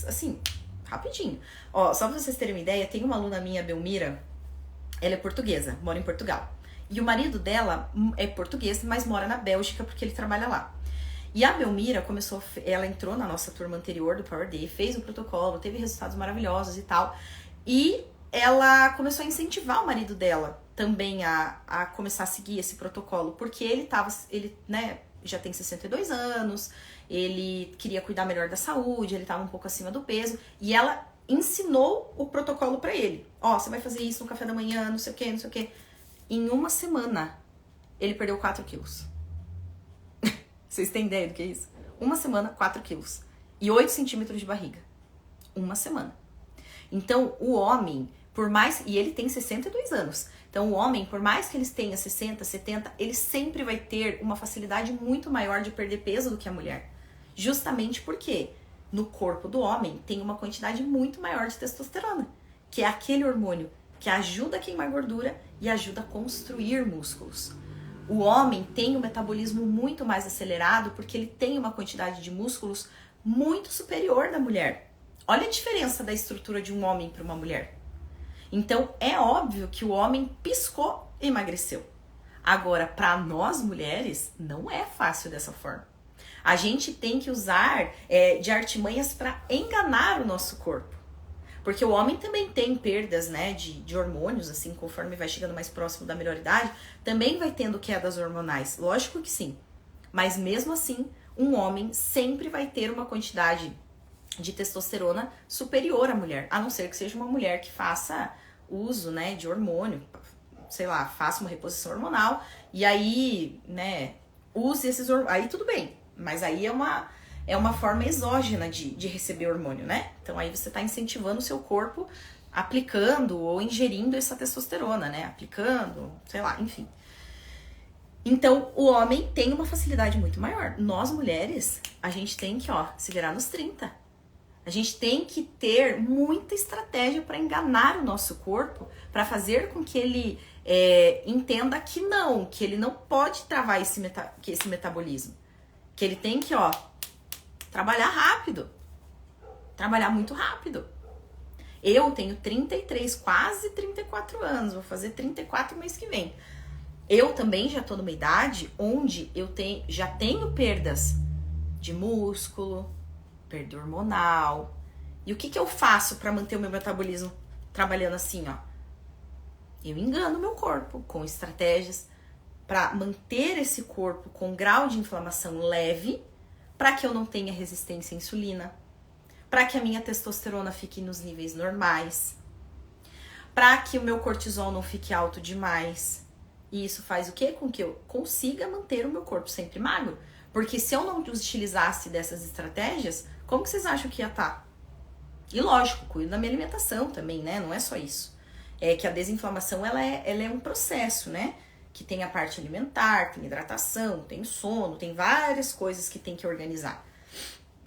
Assim, rapidinho. Ó, só pra vocês terem uma ideia, tem uma aluna minha, Belmira, ela é portuguesa, mora em Portugal. E o marido dela é português, mas mora na Bélgica porque ele trabalha lá. E a Belmira ela entrou na nossa turma anterior do Power Day, fez um protocolo, teve resultados maravilhosos e tal. E ela começou a incentivar o marido dela também a começar a seguir esse protocolo, porque ele já tem 62 anos, ele queria cuidar melhor da saúde, ele estava um pouco acima do peso, e ela ensinou o protocolo para ele. Ó, você vai fazer isso no café da manhã, não sei o que, não sei o que. Em uma semana, ele perdeu 4 quilos. Vocês têm ideia do que é isso? Uma semana, 4 quilos. E 8 centímetros de barriga. Uma semana. Então, o homem, e ele tem 62 anos. Então, o homem, por mais que eles tenham 60, 70, ele sempre vai ter uma facilidade muito maior de perder peso do que a mulher. Justamente porque no corpo do homem tem uma quantidade muito maior de testosterona, que é aquele hormônio que ajuda a queimar gordura e ajuda a construir músculos. O homem tem um metabolismo muito mais acelerado porque ele tem uma quantidade de músculos muito superior da mulher. Olha a diferença da estrutura de um homem para uma mulher. Então, é óbvio que o homem piscou e emagreceu. Agora, para nós mulheres, não é fácil dessa forma. A gente tem que usar de artimanhas para enganar o nosso corpo. Porque o homem também tem perdas, de hormônios, assim, conforme vai chegando mais próximo da maioridade, também vai tendo quedas hormonais. Lógico que sim. Mas mesmo assim, um homem sempre vai ter uma quantidade de testosterona superior à mulher. A não ser que seja uma mulher que faça uso, de hormônio, sei lá, faça uma reposição hormonal e aí, use esses hormônios. Aí tudo bem, mas aí é uma forma exógena de receber hormônio, Então aí você está incentivando o seu corpo aplicando ou ingerindo essa testosterona, Aplicando, sei lá, enfim. Então, o homem tem uma facilidade muito maior. Nós, mulheres, a gente tem que, se virar nos 30. A gente tem que ter muita estratégia para enganar o nosso corpo, para fazer com que ele entenda que ele não pode travar esse metabolismo. Que ele tem que, trabalhar rápido. Trabalhar muito rápido. Eu tenho 33, quase 34 anos. Vou fazer 34 mês que vem. Eu também já tô numa idade onde já tenho perdas de músculo, perda hormonal. E o que eu faço para manter o meu metabolismo trabalhando assim, Eu engano o meu corpo com estratégias para manter esse corpo com grau de inflamação leve, para que eu não tenha resistência à insulina, para que a minha testosterona fique nos níveis normais, para que o meu cortisol não fique alto demais. E isso faz o quê? Com que eu consiga manter o meu corpo sempre magro. Porque se eu não utilizasse dessas estratégias, como que vocês acham que ia estar? E lógico, cuido da minha alimentação também, né? Não é só isso. É que a desinflamação, ela é um processo, né? Que tem a parte alimentar, tem hidratação, tem sono, tem várias coisas que tem que organizar,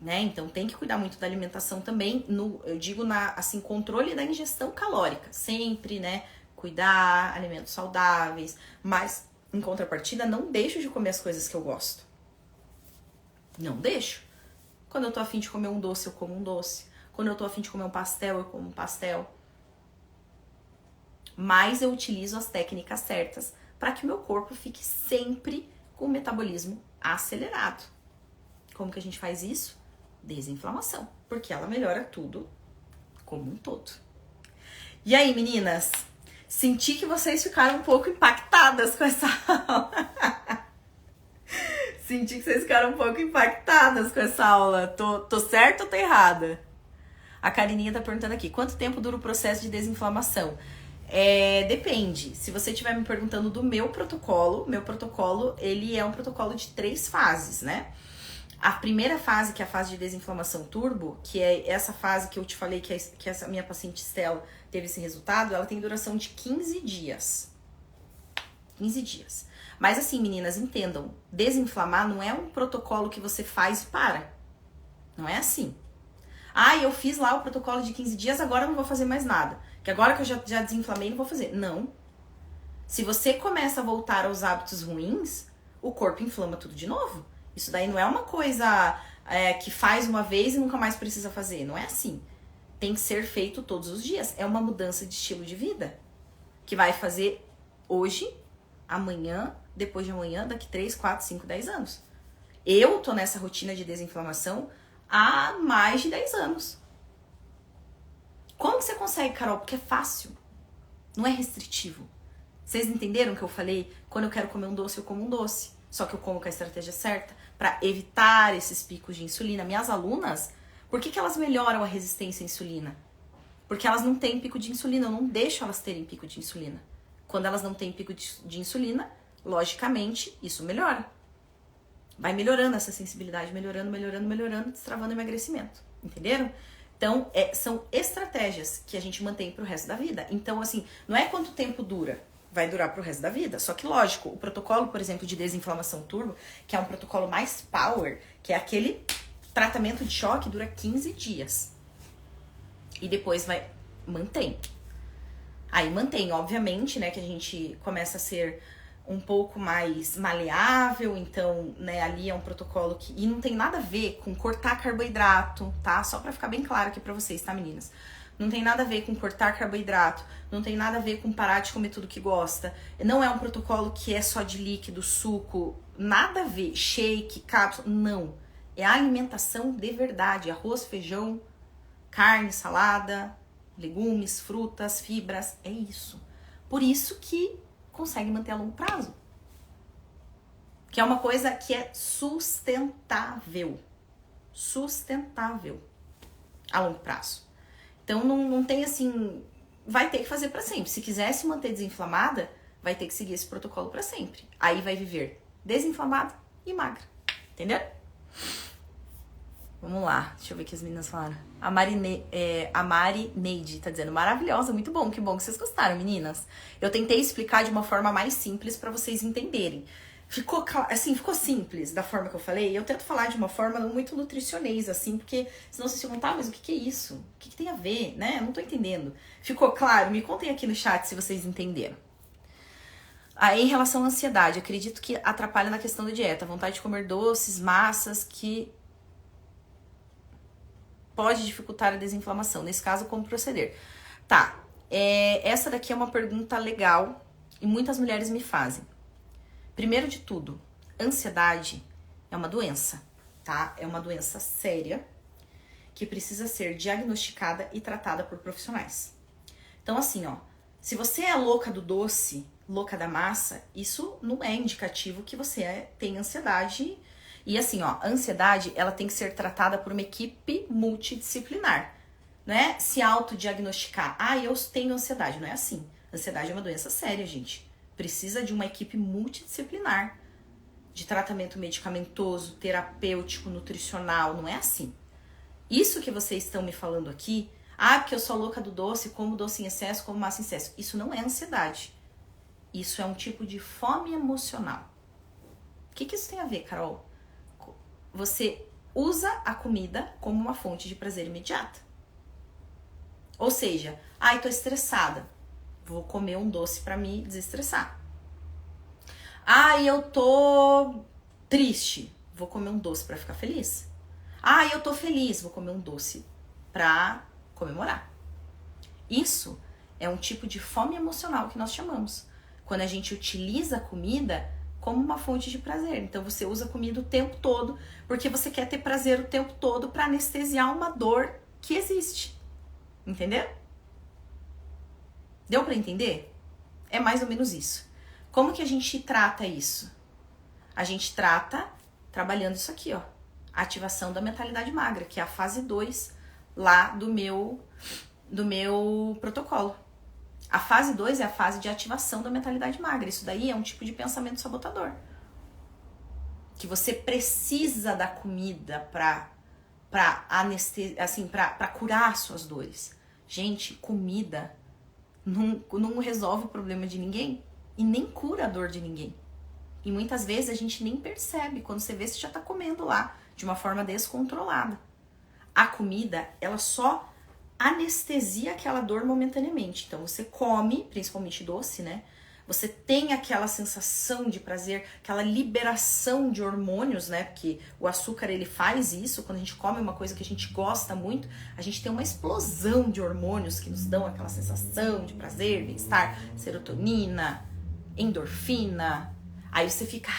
né? Então tem que cuidar muito da alimentação também, eu digo assim, controle da ingestão calórica, sempre, né? Cuidar, alimentos saudáveis, mas em contrapartida não deixo de comer as coisas que eu gosto. Não deixo. Quando eu tô afim de comer um doce, eu como um doce. Quando eu tô afim de comer um pastel, eu como um pastel. Mas eu utilizo as técnicas certas para que o meu corpo fique sempre com o metabolismo acelerado. Como que a gente faz isso? Desinflamação, porque ela melhora tudo como um todo. E aí, meninas? Senti que vocês ficaram um pouco impactadas com essa aula. Senti que vocês ficaram um pouco impactadas com essa aula. Tô certa ou tô errada? A Carininha tá perguntando aqui, quanto tempo dura o processo de desinflamação? Depende. Se você estiver me perguntando do meu protocolo, ele é um protocolo de 3 fases, né? A primeira fase, que é a fase de desinflamação turbo, que é essa fase que eu te falei que essa minha paciente Stella teve esse resultado, ela tem duração de 15 dias. 15 dias. Mas assim, meninas, entendam, desinflamar não é um protocolo que você faz e para. Não é assim. Eu fiz lá o protocolo de 15 dias, agora eu não vou fazer mais nada. Que agora que eu já desinflamei, não vou fazer. Não. Se você começa a voltar aos hábitos ruins, o corpo inflama tudo de novo. Isso daí não é uma coisa que faz uma vez e nunca mais precisa fazer. Não é assim. Tem que ser feito todos os dias. É uma mudança de estilo de vida. Que vai fazer hoje, amanhã, depois de amanhã, daqui 3, 4, 5, 10 anos. Eu tô nessa rotina de desinflamação há mais de 10 anos. Como que você consegue, Carol? Porque é fácil. Não é restritivo. Vocês entenderam o que eu falei? Quando eu quero comer um doce, eu como um doce. Só que eu como com a estratégia certa para evitar esses picos de insulina. Minhas alunas, por que elas melhoram a resistência à insulina? Porque elas não têm pico de insulina. Eu não deixo elas terem pico de insulina. Quando elas não têm pico de insulina, logicamente, isso melhora. Vai melhorando essa sensibilidade, melhorando, destravando o emagrecimento. Entenderam? Então, são estratégias que a gente mantém pro resto da vida. Então, assim, não é quanto tempo dura, vai durar pro resto da vida. Só que, lógico, o protocolo, por exemplo, de desinflamação turbo, que é um protocolo mais power, que é aquele tratamento de choque, dura 15 dias. E depois mantém. Aí mantém, obviamente, né, que a gente começa a ser um pouco mais maleável, então, né, ali é um protocolo que... E não tem nada a ver com cortar carboidrato, tá? Só pra ficar bem claro aqui pra vocês, tá, meninas? Não tem nada a ver com cortar carboidrato, não tem nada a ver com parar de comer tudo que gosta. Não é um protocolo que é só de líquido, suco, nada a ver. Shake, cápsula, não. É alimentação de verdade, arroz, feijão, carne, salada, legumes, frutas, fibras, é isso. Por isso que consegue manter a longo prazo. Que é uma coisa que é sustentável. Sustentável a longo prazo. Então não tem assim, vai ter que fazer para sempre. Se quiser se manter desinflamada, vai ter que seguir esse protocolo para sempre. Aí vai viver desinflamada e magra. Entendeu? Vamos lá, deixa eu ver o que as meninas falaram. A Mari Neide tá dizendo, maravilhosa, muito bom, que bom que vocês gostaram, meninas. Eu tentei explicar de uma forma mais simples para vocês entenderem. Ficou assim, ficou simples da forma que eu falei. Eu tento falar de uma forma não muito nutricionês, assim, porque senão vocês vão, tá, mas o que é isso? O que tem a ver, né? Eu não tô entendendo. Ficou claro? Me contem aqui no chat se vocês entenderam. Aí, em relação à ansiedade, acredito que atrapalha na questão da dieta. Vontade de comer doces, massas, que pode dificultar a desinflamação. Nesse caso, como proceder? Tá, essa daqui é uma pergunta legal e muitas mulheres me fazem. Primeiro de tudo, ansiedade é uma doença, tá? É uma doença séria que precisa ser diagnosticada e tratada por profissionais. Então, assim, ó, se você é louca do doce, louca da massa, isso não é indicativo que você tem ansiedade. E assim, ó, a ansiedade, ela tem que ser tratada por uma equipe multidisciplinar, né? Se autodiagnosticar, eu tenho ansiedade, não é assim. Ansiedade é uma doença séria, gente. Precisa de uma equipe multidisciplinar, de tratamento medicamentoso, terapêutico, nutricional, não é assim. Isso que vocês estão me falando aqui, porque eu sou louca do doce, como doce em excesso, como massa em excesso, isso não é ansiedade. Isso é um tipo de fome emocional. O que isso tem a ver, Carol? Você usa a comida como uma fonte de prazer imediata. Ou seja, tô estressada. Vou comer um doce pra me desestressar. Eu tô triste. Vou comer um doce pra ficar feliz. Eu tô feliz. Vou comer um doce pra comemorar. Isso é um tipo de fome emocional que nós chamamos. Quando a gente utiliza a comida como uma fonte de prazer. Então você usa a comida o tempo todo porque você quer ter prazer o tempo todo pra anestesiar uma dor que existe. Entendeu? Deu pra entender? É mais ou menos isso. Como que a gente trata isso? A gente trata trabalhando isso aqui, ó. Ativação da mentalidade magra, que é a fase 2 lá do meu protocolo. A fase 2 é a fase de ativação da mentalidade magra. Isso daí é um tipo de pensamento sabotador. Que você precisa da comida pra anestesia, assim, pra curar suas dores. Gente, comida não resolve o problema de ninguém e nem cura a dor de ninguém. E muitas vezes a gente nem percebe. Quando você vê, você já tá comendo lá de uma forma descontrolada. A comida, ela só anestesia aquela dor momentaneamente. Então você come, principalmente doce, né? Você tem aquela sensação de prazer, aquela liberação de hormônios, né? Porque o açúcar, ele faz isso. Quando a gente come uma coisa que a gente gosta muito, a gente tem uma explosão de hormônios que nos dão aquela sensação de prazer, bem-estar, serotonina, endorfina. Aí você fica,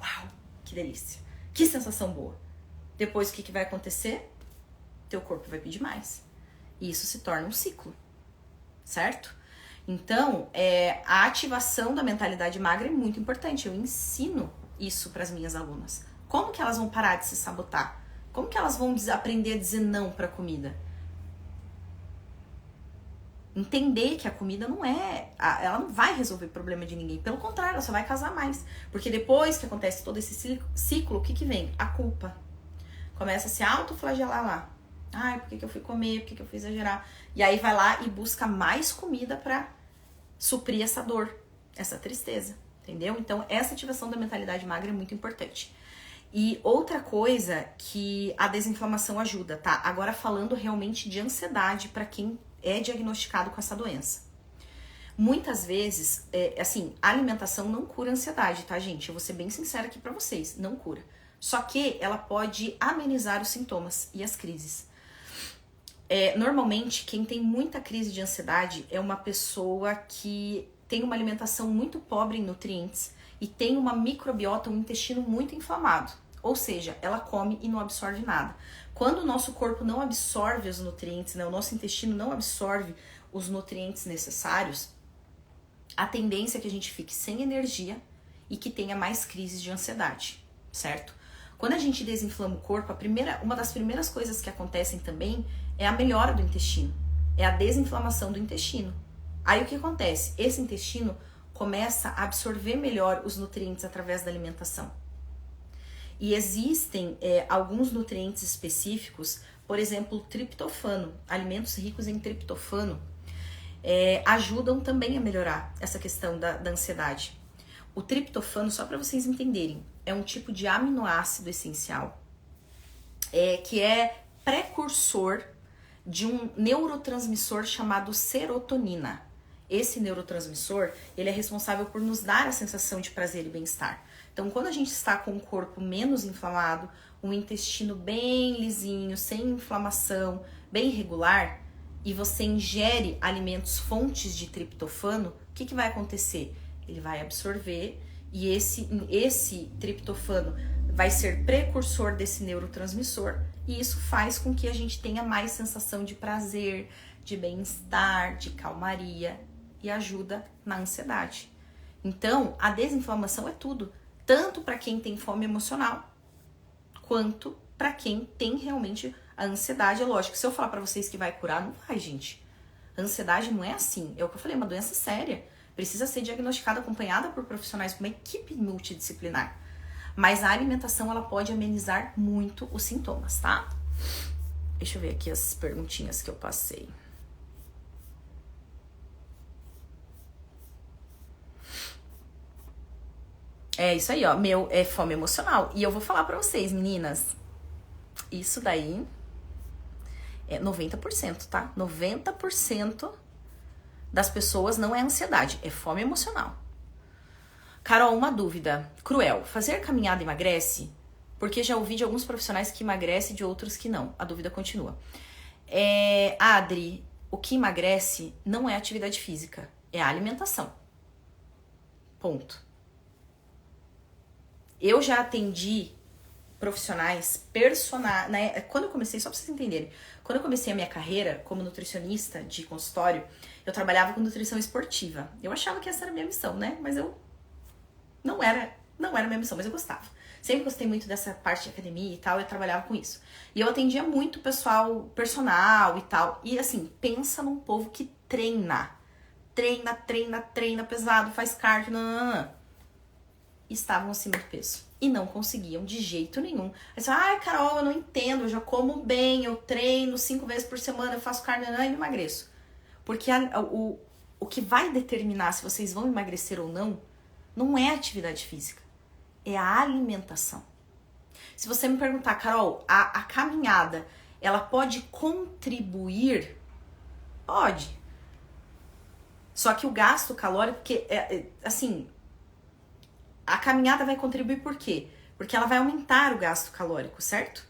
uau, que delícia. Que sensação boa. Depois o que vai acontecer? Teu corpo vai pedir mais. E isso se torna um ciclo, certo? Então, a ativação da mentalidade magra é muito importante. Eu ensino isso para as minhas alunas. Como que elas vão parar de se sabotar? Como que elas vão aprender a dizer não para a comida? Entender que a comida ela não vai resolver o problema de ninguém. Pelo contrário, ela só vai causar mais. Porque depois que acontece todo esse ciclo, o que vem? A culpa. Começa a se autoflagelar lá. Por que eu fui comer? Por que eu fui exagerar? E aí vai lá e busca mais comida pra suprir essa dor, essa tristeza, entendeu? Então, essa ativação da mentalidade magra é muito importante. E outra coisa que a desinflamação ajuda, tá? Agora falando realmente de ansiedade pra quem é diagnosticado com essa doença. Muitas vezes, a alimentação não cura a ansiedade, tá, gente? Eu vou ser bem sincera aqui pra vocês, não cura. Só que ela pode amenizar os sintomas e as crises. Normalmente, quem tem muita crise de ansiedade é uma pessoa que tem uma alimentação muito pobre em nutrientes e tem uma microbiota, um intestino muito inflamado. Ou seja, ela come e não absorve nada. Quando o nosso corpo não absorve os nutrientes, né, o nosso intestino não absorve os nutrientes necessários, a tendência é que a gente fique sem energia e que tenha mais crises de ansiedade, certo? Quando a gente desinflama o corpo, uma das primeiras coisas que acontecem também é a melhora do intestino, é a desinflamação do intestino. Aí o que acontece? Esse intestino começa a absorver melhor os nutrientes através da alimentação. E existem alguns nutrientes específicos, por exemplo, triptofano, alimentos ricos em triptofano, ajudam também a melhorar essa questão da ansiedade. O triptofano, só para vocês entenderem, é um tipo de aminoácido essencial que é precursor de um neurotransmissor chamado serotonina. Esse neurotransmissor, ele é responsável por nos dar a sensação de prazer e bem-estar. Então, quando a gente está com o corpo menos inflamado, um intestino bem lisinho, sem inflamação, bem regular, e você ingere alimentos fontes de triptofano, o que vai acontecer? Ele vai absorver e esse triptofano vai ser precursor desse neurotransmissor e isso faz com que a gente tenha mais sensação de prazer, de bem-estar, de calmaria e ajuda na ansiedade. Então, a desinflamação é tudo, tanto para quem tem fome emocional, quanto para quem tem realmente a ansiedade. É lógico, se eu falar para vocês que vai curar, não vai, gente. A ansiedade não é assim, é o que eu falei, é uma doença séria. Precisa ser diagnosticada, acompanhada por profissionais, com uma equipe multidisciplinar. Mas a alimentação, ela pode amenizar muito os sintomas, tá? Deixa eu ver aqui as perguntinhas que eu passei. É isso aí, ó. Meu é fome emocional. E eu vou falar pra vocês, meninas. Isso daí é 90%, tá? 90% das pessoas não é ansiedade, é fome emocional. Carol, uma dúvida cruel. Fazer caminhada emagrece? Porque já ouvi de alguns profissionais que emagrece e de outros que não. A dúvida continua. Adri, o que emagrece não é atividade física, é a alimentação. Ponto. Eu já atendi profissionais, né? Quando eu comecei, só pra vocês entenderem, quando eu comecei a minha carreira como nutricionista de consultório, eu trabalhava com nutrição esportiva. Eu achava que essa era a minha missão, né? Mas eu não era a minha missão, mas eu gostava. Sempre gostei muito dessa parte de academia e tal, eu trabalhava com isso. E eu atendia muito personal e tal. E assim, pensa num povo que treina pesado, faz cardio, estavam acima do peso e não conseguiam de jeito nenhum. Aí você fala, Carol, eu não entendo, eu já como bem, eu treino 5 vezes por semana, eu faço cardio e não emagreço. Porque o que vai determinar se vocês vão emagrecer ou não é a atividade física, é a alimentação. Se você me perguntar, Carol, a caminhada, ela pode contribuir? Pode. Só que o gasto calórico, porque, assim, a caminhada vai contribuir por quê? Porque ela vai aumentar o gasto calórico, certo?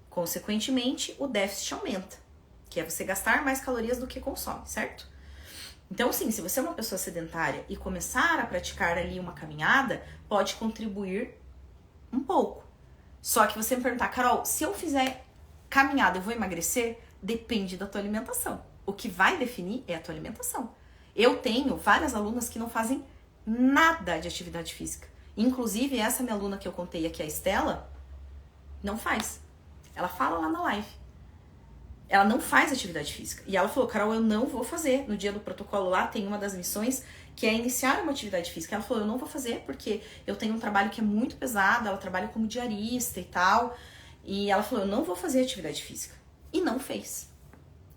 Consequentemente, o déficit aumenta, que é você gastar mais calorias do que consome, certo? Então, assim, se você é uma pessoa sedentária e começar a praticar ali uma caminhada, pode contribuir um pouco. Só que você me perguntar, Carol, se eu fizer caminhada, eu vou emagrecer? Depende da tua alimentação. O que vai definir é a tua alimentação. Eu tenho várias alunas que não fazem nada de atividade física. Inclusive, essa minha aluna que eu contei aqui, a Estela, não faz. Ela fala lá na live. Ela não faz atividade física. E ela falou, Carol, eu não vou fazer. No dia do protocolo lá, tem uma das missões que é iniciar uma atividade física. Ela falou, eu não vou fazer porque eu tenho um trabalho que é muito pesado, ela trabalha como diarista e tal. E ela falou, eu não vou fazer atividade física. E não fez.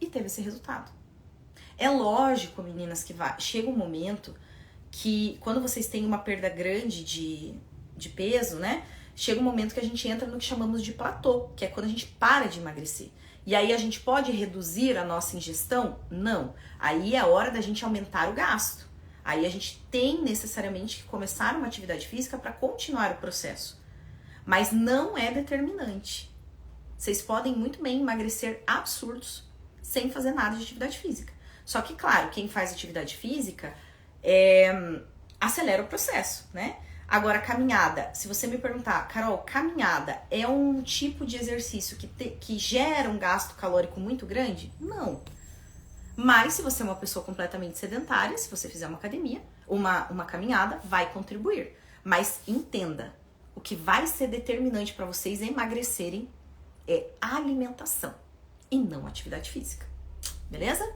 E teve esse resultado. É lógico, meninas, que chega um momento que quando vocês têm uma perda grande de peso, né? Chega um momento que a gente entra no que chamamos de platô, que é quando a gente para de emagrecer. E aí a gente pode reduzir a nossa ingestão? Não. Aí é a hora da gente aumentar o gasto. Aí a gente tem necessariamente que começar uma atividade física para continuar o processo. Mas não é determinante. Vocês podem muito bem emagrecer absurdos sem fazer nada de atividade física. Só que, claro, quem faz atividade física acelera o processo, né? Agora, caminhada, se você me perguntar, Carol, caminhada é um tipo de exercício que gera um gasto calórico muito grande? Não. Mas se você é uma pessoa completamente sedentária, se você fizer uma academia, uma caminhada, vai contribuir. Mas entenda, o que vai ser determinante para vocês emagrecerem é a alimentação e não atividade física. Beleza?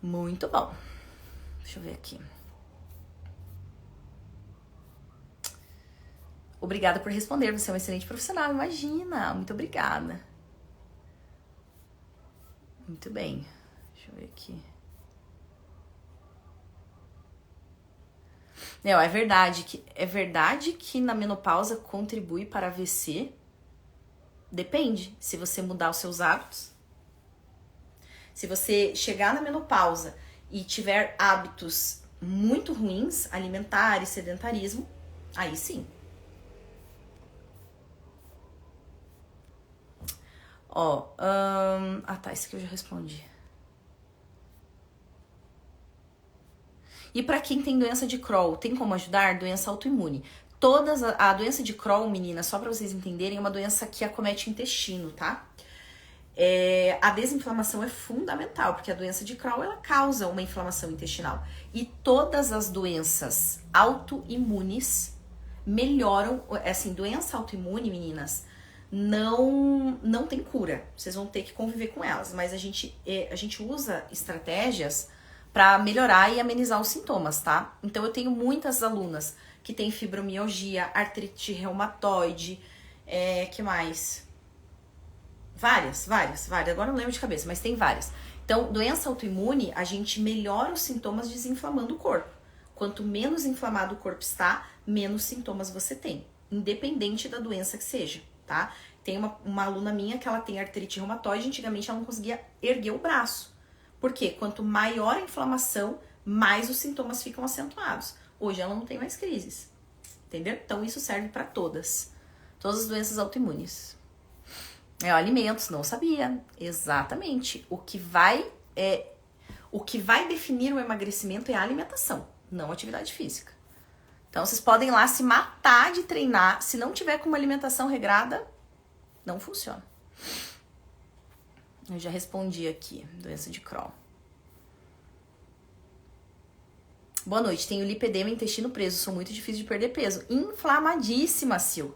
Muito bom. Deixa eu ver aqui. Obrigada por responder, você é um excelente profissional, imagina. Muito obrigada. Muito bem. Deixa eu ver aqui. Não, é verdade que na menopausa contribui para AVC. Depende. Se você mudar os seus hábitos. Se você chegar na menopausa e tiver hábitos muito ruins, alimentares, sedentarismo, aí sim. Ó, tá, esse aqui eu já respondi. E pra quem tem doença de Crohn, tem como ajudar? Doença autoimune. A doença de Crohn, meninas, só pra vocês entenderem, é uma doença que acomete o intestino, tá? A desinflamação é fundamental, porque a doença de Crohn, ela causa uma inflamação intestinal. E todas as doenças autoimunes melhoram, assim, doença autoimune, meninas, não tem cura. Vocês vão ter que conviver com elas, mas a gente usa estratégias para melhorar e amenizar os sintomas, tá? Então eu tenho muitas alunas que têm fibromialgia, artrite reumatoide, que mais? Várias. Agora não lembro de cabeça, mas tem várias. Então, doença autoimune, a gente melhora os sintomas desinflamando o corpo. Quanto menos inflamado o corpo está, menos sintomas você tem, independente da doença que seja, tá? Tem uma aluna minha que ela tem artrite reumatoide, antigamente ela não conseguia erguer o braço. Por quê? Quanto maior a inflamação, mais os sintomas ficam acentuados. Hoje ela não tem mais crises, entendeu? Então isso serve para todas as doenças autoimunes. Alimentos, não sabia. Exatamente. O que vai definir o emagrecimento é a alimentação, não a atividade física. Então vocês podem lá se matar de treinar, se não tiver com uma alimentação regrada, não funciona. Eu já respondi aqui, doença de Crohn. Boa noite, tenho lipedema, intestino preso, sou muito difícil de perder peso. Inflamadíssima, Sil.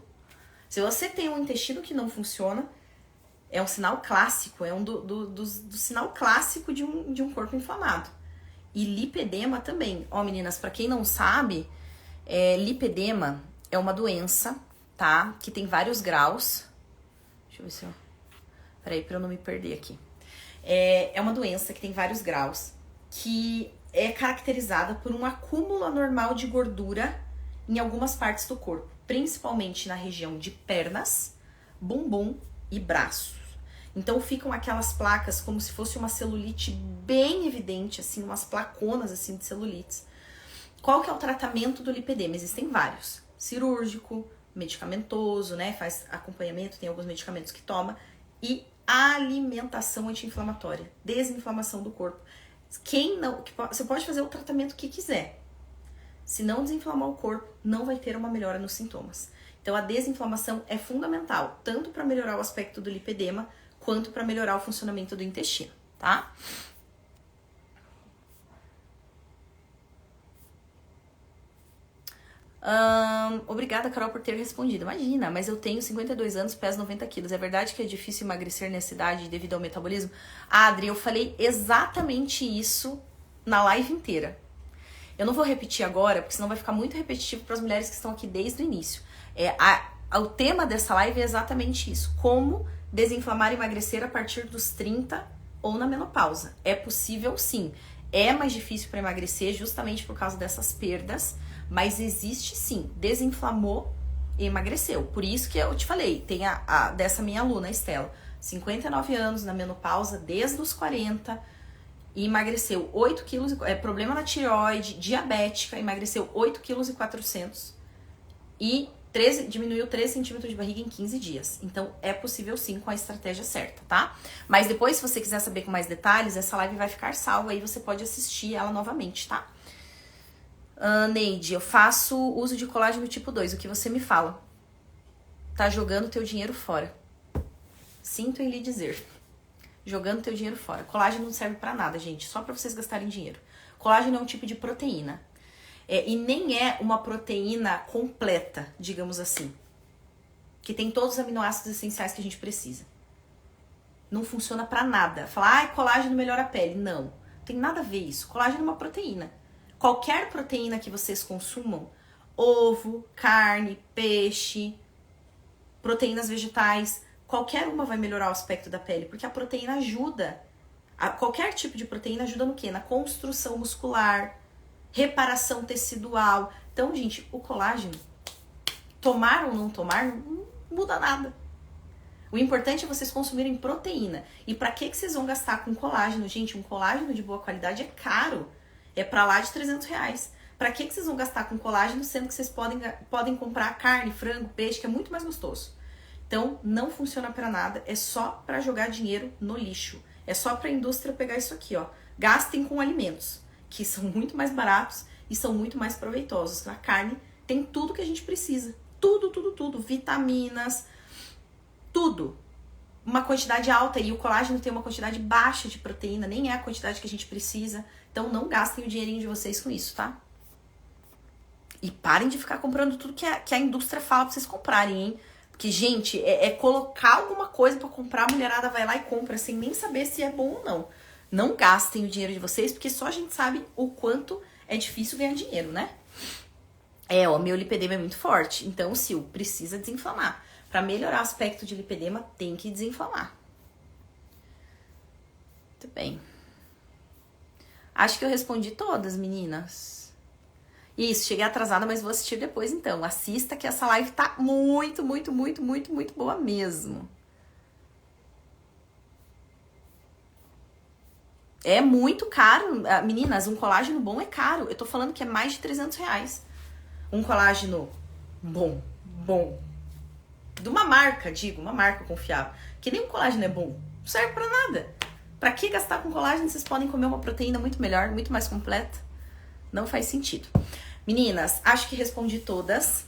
Se você tem um intestino que não funciona, é um sinal clássico, é do sinal clássico de um corpo inflamado. E lipedema também. Ó, meninas, pra quem não sabe, lipedema é uma doença, tá? Que tem vários graus. Deixa eu ver se eu... Peraí, pra eu não me perder aqui. É uma doença que tem vários graus, que é caracterizada por um acúmulo anormal de gordura em algumas partes do corpo, principalmente na região de pernas, bumbum e braços. Então ficam aquelas placas como se fosse uma celulite bem evidente, assim, umas placonas assim de celulites. Qual que é o tratamento do lipedema? Existem vários. Cirúrgico, medicamentoso, né? Faz acompanhamento, tem alguns medicamentos que toma. E alimentação anti-inflamatória, desinflamação do corpo. Você pode fazer o tratamento que quiser. Se não desinflamar o corpo, não vai ter uma melhora nos sintomas. Então a desinflamação é fundamental, tanto para melhorar o aspecto do lipedema, quanto para melhorar o funcionamento do intestino, tá? Obrigada, Carol, por ter respondido. Imagina, mas eu tenho 52 anos, peso 90 quilos. É verdade que é difícil emagrecer nessa idade devido ao metabolismo? Adri, eu falei exatamente isso na live inteira. Eu não vou repetir agora, porque senão vai ficar muito repetitivo para as mulheres que estão aqui desde o início. O tema dessa live é exatamente isso. Como desinflamar e emagrecer a partir dos 30 ou na menopausa. É possível sim. É mais difícil para emagrecer justamente por causa dessas perdas, mas existe sim. Desinflamou e emagreceu. Por isso que eu te falei, tem dessa minha aluna, a Estela, 59 anos na menopausa, desde os 40, e emagreceu 8 quilos, problema na tireoide, diabética, emagreceu 8 quilos e 400 e diminuiu 13 centímetros de barriga em 15 dias. Então, é possível sim com a estratégia certa, tá? Mas depois, se você quiser saber com mais detalhes, essa live vai ficar salva, aí você pode assistir ela novamente, tá? Neide, eu faço uso de colágeno tipo 2, o que você me fala? Tá jogando teu dinheiro fora. Sinto em lhe dizer. Jogando teu dinheiro fora. Colágeno não serve pra nada, gente, só pra vocês gastarem dinheiro. Colágeno é um tipo de proteína. E nem é uma proteína completa, digamos assim, que tem todos os aminoácidos essenciais que a gente precisa. Não funciona pra nada. Falar, colágeno melhora a pele. Não, tem nada a ver isso. Colágeno é uma proteína. Qualquer proteína que vocês consumam, ovo, carne, peixe, proteínas vegetais, qualquer uma vai melhorar o aspecto da pele, porque a proteína ajuda. Qualquer tipo de proteína ajuda no quê? Na construção muscular, reparação tecidual. Então, gente, o colágeno, tomar ou não tomar, não muda nada. O importante é vocês consumirem proteína. E pra que vocês vão gastar com colágeno? Gente, um colágeno de boa qualidade é caro. É pra lá de R$300. Pra que vocês vão gastar com colágeno, sendo que vocês podem comprar carne, frango, peixe, que é muito mais gostoso. Então, não funciona pra nada. É só pra jogar dinheiro no lixo. É só pra indústria pegar isso aqui, ó. Gastem com alimentos, que são muito mais baratos e são muito mais proveitosos. A carne tem tudo que a gente precisa. Tudo, tudo, tudo. Vitaminas, tudo. Uma quantidade alta, e o colágeno tem uma quantidade baixa de proteína, nem é a quantidade que a gente precisa. Então não gastem o dinheirinho de vocês com isso, tá? E parem de ficar comprando tudo que a indústria fala pra vocês comprarem, hein? Porque, gente, é colocar alguma coisa pra comprar, a mulherada vai lá e compra sem nem saber se é bom ou não. Não gastem o dinheiro de vocês, porque só a gente sabe o quanto é difícil ganhar dinheiro, né? O meu lipedema é muito forte, então o Sil precisa desinflamar. Para melhorar o aspecto de lipedema, tem que desinflamar. Muito bem. Acho que eu respondi todas, meninas. Isso, cheguei atrasada, mas vou assistir depois então. Assista que essa live tá muito, muito, muito, muito, muito boa mesmo. É muito caro. Meninas, um colágeno bom é caro. Eu tô falando que é mais de R$300. Um colágeno bom. De uma marca, uma marca confiável. Que nem um colágeno é bom. Não serve pra nada. Pra que gastar com colágeno? Vocês podem comer uma proteína muito melhor, muito mais completa. Não faz sentido. Meninas, acho que respondi todas.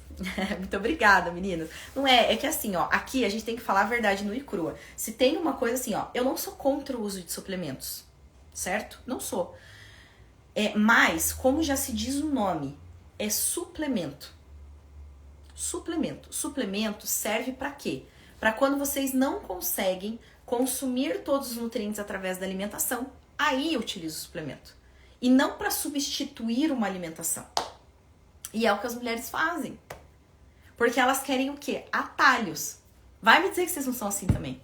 Muito obrigada, meninas. Não é que assim, ó, aqui a gente tem que falar a verdade nua e crua. Se tem uma coisa assim, ó, eu não sou contra o uso de suplementos, certo? Não sou. Mas, como já se diz o nome, é suplemento. Suplemento serve pra quê? Pra quando vocês não conseguem consumir todos os nutrientes através da alimentação, aí eu utilizo o suplemento. E não pra substituir uma alimentação. E é o que as mulheres fazem. Porque elas querem o quê? Atalhos. Vai me dizer que vocês não são assim também.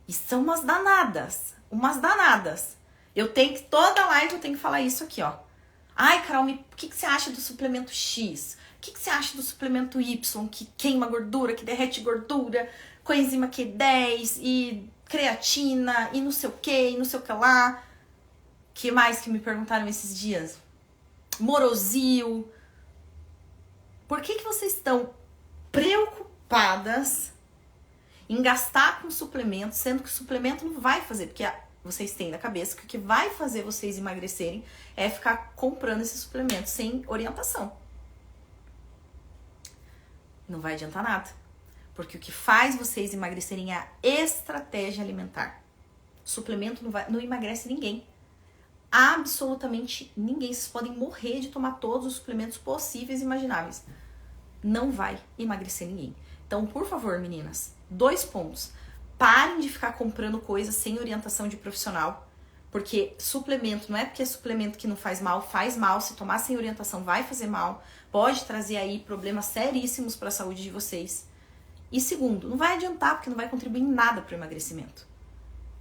E são umas danadas. Eu tenho que, toda live eu tenho que falar isso aqui, ó. Ai, Carol, o que você acha do suplemento X? O que você acha do suplemento Y, que queima gordura, que derrete gordura, coenzima Q10 e creatina e não sei o que, e não sei o que lá. Que mais que me perguntaram esses dias? Morosil. Por que vocês estão preocupadas em gastar com suplemento, sendo que o suplemento não vai fazer? Porque vocês têm na cabeça que o que vai fazer vocês emagrecerem é ficar comprando esse suplemento sem orientação. Não vai adiantar nada. Porque o que faz vocês emagrecerem é a estratégia alimentar. Suplemento não emagrece ninguém. Absolutamente ninguém. Vocês podem morrer de tomar todos os suplementos possíveis e imagináveis. Não vai emagrecer ninguém. Então, por favor, meninas, 2 pontos. Parem de ficar comprando coisas sem orientação de profissional. Porque suplemento, não é porque é suplemento que não faz mal. Se tomar sem orientação vai fazer mal. Pode trazer aí problemas seríssimos para a saúde de vocês. E segundo, não vai adiantar porque não vai contribuir em nada para o emagrecimento.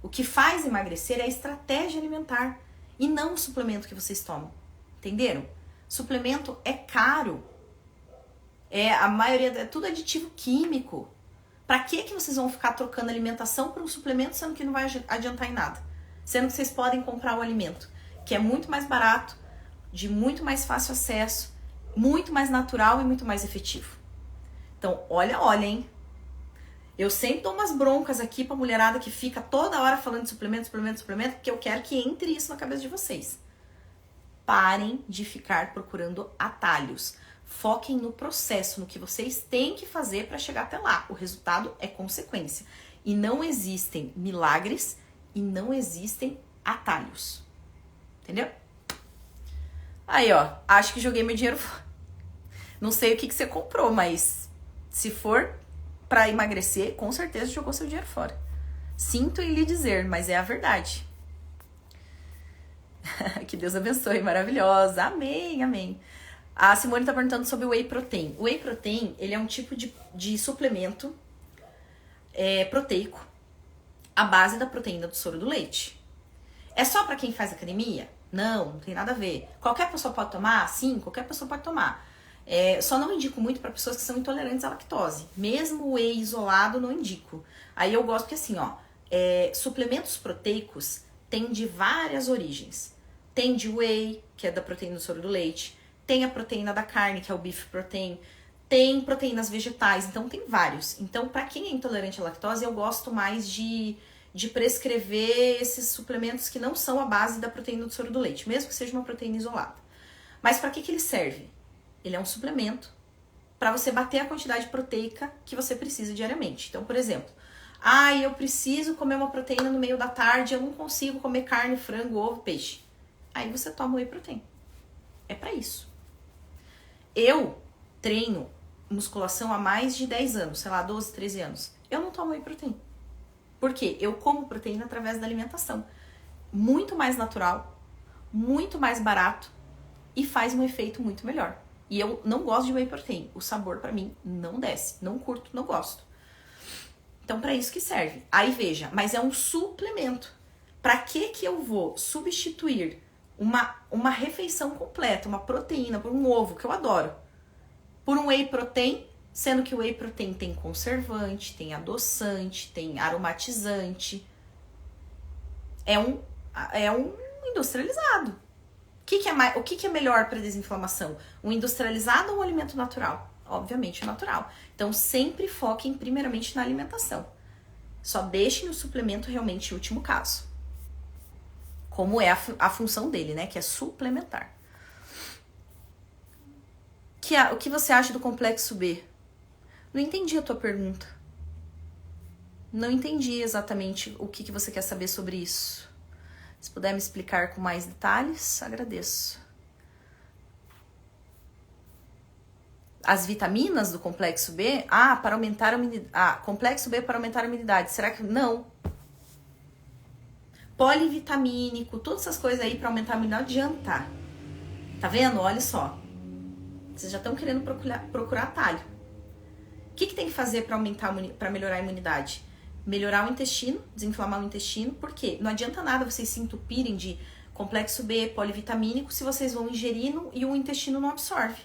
O que faz emagrecer é a estratégia alimentar e não o suplemento que vocês tomam. Entenderam? Suplemento é caro. A maioria é tudo aditivo químico. Para que vocês vão ficar trocando alimentação por um suplemento sendo que não vai adiantar em nada? Sendo que vocês podem comprar o alimento, que é muito mais barato, de muito mais fácil acesso, muito mais natural e muito mais efetivo. Então, olha, hein? Eu sempre dou umas broncas aqui pra mulherada que fica toda hora falando de suplemento, porque eu quero que entre isso na cabeça de vocês. Parem de ficar procurando atalhos. Foquem no processo, no que vocês têm que fazer para chegar até lá. O resultado é consequência. E não existem milagres e não existem atalhos. Entendeu? Aí, ó. Acho que joguei meu dinheiro fora. Não sei o que você comprou, mas se for para emagrecer, com certeza jogou seu dinheiro fora. Sinto em lhe dizer, mas é a verdade. Que Deus abençoe, maravilhosa. Amém, amém. A Simone tá perguntando sobre o Whey Protein. O Whey Protein, ele é um tipo de suplemento proteico à base da proteína do soro do leite. É só para quem faz academia? Não, não tem nada a ver. Qualquer pessoa pode tomar? Sim, qualquer pessoa pode tomar. Só não indico muito para pessoas que são intolerantes à lactose. Mesmo o whey isolado, não indico. Aí eu gosto que assim, ó, suplementos proteicos tem de várias origens. Tem de whey, que é da proteína do soro do leite. Tem a proteína da carne, que é o beef protein. Tem proteínas vegetais, então tem vários. Então, para quem é intolerante à lactose, eu gosto mais de prescrever esses suplementos que não são a base da proteína do soro do leite, mesmo que seja uma proteína isolada. Mas para que ele serve? Ele é um suplemento para você bater a quantidade proteica que você precisa diariamente. Então, por exemplo, eu preciso comer uma proteína no meio da tarde, eu não consigo comer carne, frango, ovo, peixe. Aí você toma whey protein. É para isso. Eu treino musculação há mais de 10 anos, sei lá, 12, 13 anos. Eu não tomo whey protein. Por quê? Eu como proteína através da alimentação. Muito mais natural, muito mais barato e faz um efeito muito melhor. E eu não gosto de whey protein. O sabor pra mim não desce. Não curto, não gosto. Então, pra isso que serve. Aí veja, mas é um suplemento. Pra que eu vou substituir uma refeição completa, uma proteína, por um ovo, que eu adoro, por um whey protein, sendo que o whey protein tem conservante, tem adoçante, tem aromatizante. É um industrializado. O que é melhor para desinflamação? Um industrializado ou um alimento natural? Obviamente o natural. Então sempre foquem primeiramente na alimentação. Só deixem o suplemento realmente em último caso. Como é a função dele, né? Que é suplementar. O que você acha do complexo B? Não entendi a tua pergunta. Não entendi exatamente o que você quer saber sobre isso. Se puder me explicar com mais detalhes, agradeço. As vitaminas do complexo B? Para aumentar a imunidade. Complexo B para aumentar a imunidade. Será que não? Polivitamínico, todas essas coisas aí para aumentar a imunidade não adianta. Tá vendo? Olha só. Vocês já estão querendo procurar atalho. O que tem que fazer para melhorar a imunidade? Melhorar o intestino, desinflamar o intestino. Por quê? Não adianta nada vocês se entupirem de complexo B, polivitamínico, se vocês vão ingerindo e o intestino não absorve.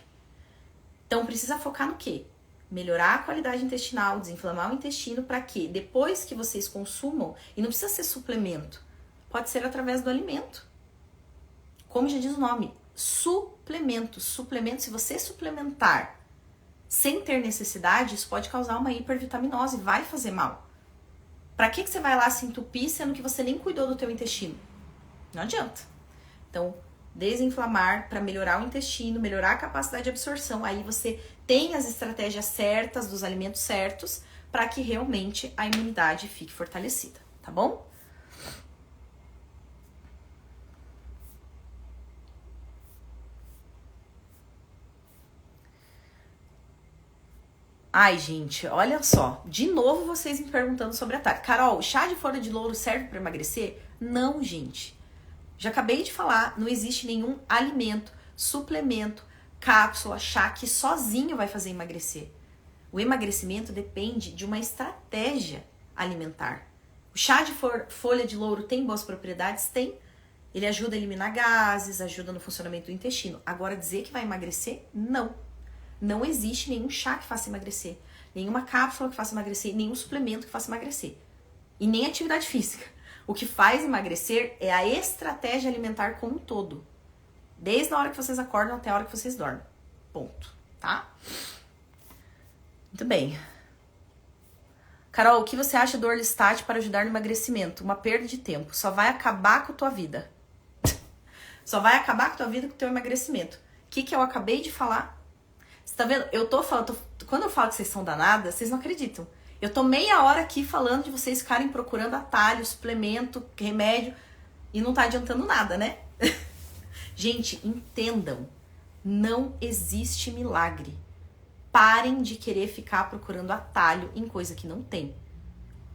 Então precisa focar no quê? Melhorar a qualidade intestinal, desinflamar o intestino, para que depois que vocês consumam, e não precisa ser suplemento, pode ser através do alimento. Como já diz o nome, suplemento. Suplemento, se você suplementar sem ter necessidade, isso pode causar uma hipervitaminose, vai fazer mal. Pra que você vai lá se entupir, sendo que você nem cuidou do teu intestino? Não adianta. Então, desinflamar para melhorar o intestino, melhorar a capacidade de absorção. Aí você tem as estratégias certas, dos alimentos certos, para que realmente a imunidade fique fortalecida, tá bom? Ai, gente, olha só. De novo vocês me perguntando sobre a tarde. Carol, chá de folha de louro serve para emagrecer? Não, gente. Já acabei de falar, não existe nenhum alimento, suplemento, cápsula, chá que sozinho vai fazer emagrecer. O emagrecimento depende de uma estratégia alimentar. O chá de folha de louro tem boas propriedades? Tem. Ele ajuda a eliminar gases, ajuda no funcionamento do intestino. Agora, dizer que vai emagrecer? Não. Não existe nenhum chá que faça emagrecer, nenhuma cápsula que faça emagrecer, nenhum suplemento que faça emagrecer. E nem atividade física. O que faz emagrecer é a estratégia alimentar como um todo. Desde a hora que vocês acordam até a hora que vocês dormem. Ponto. Tá? Muito bem. Carol, o que você acha do Orlistat para ajudar no emagrecimento? Uma perda de tempo. Só vai acabar com a tua vida. Só vai acabar com a tua vida com o teu emagrecimento. O que eu acabei de falar? Você tá vendo? Eu tô falando... Quando eu falo que vocês são danadas, vocês não acreditam. Eu tô meia hora aqui falando de vocês ficarem procurando atalho, suplemento, remédio, e não tá adiantando nada, né? Gente, entendam. Não existe milagre. Parem de querer ficar procurando atalho em coisa que não tem.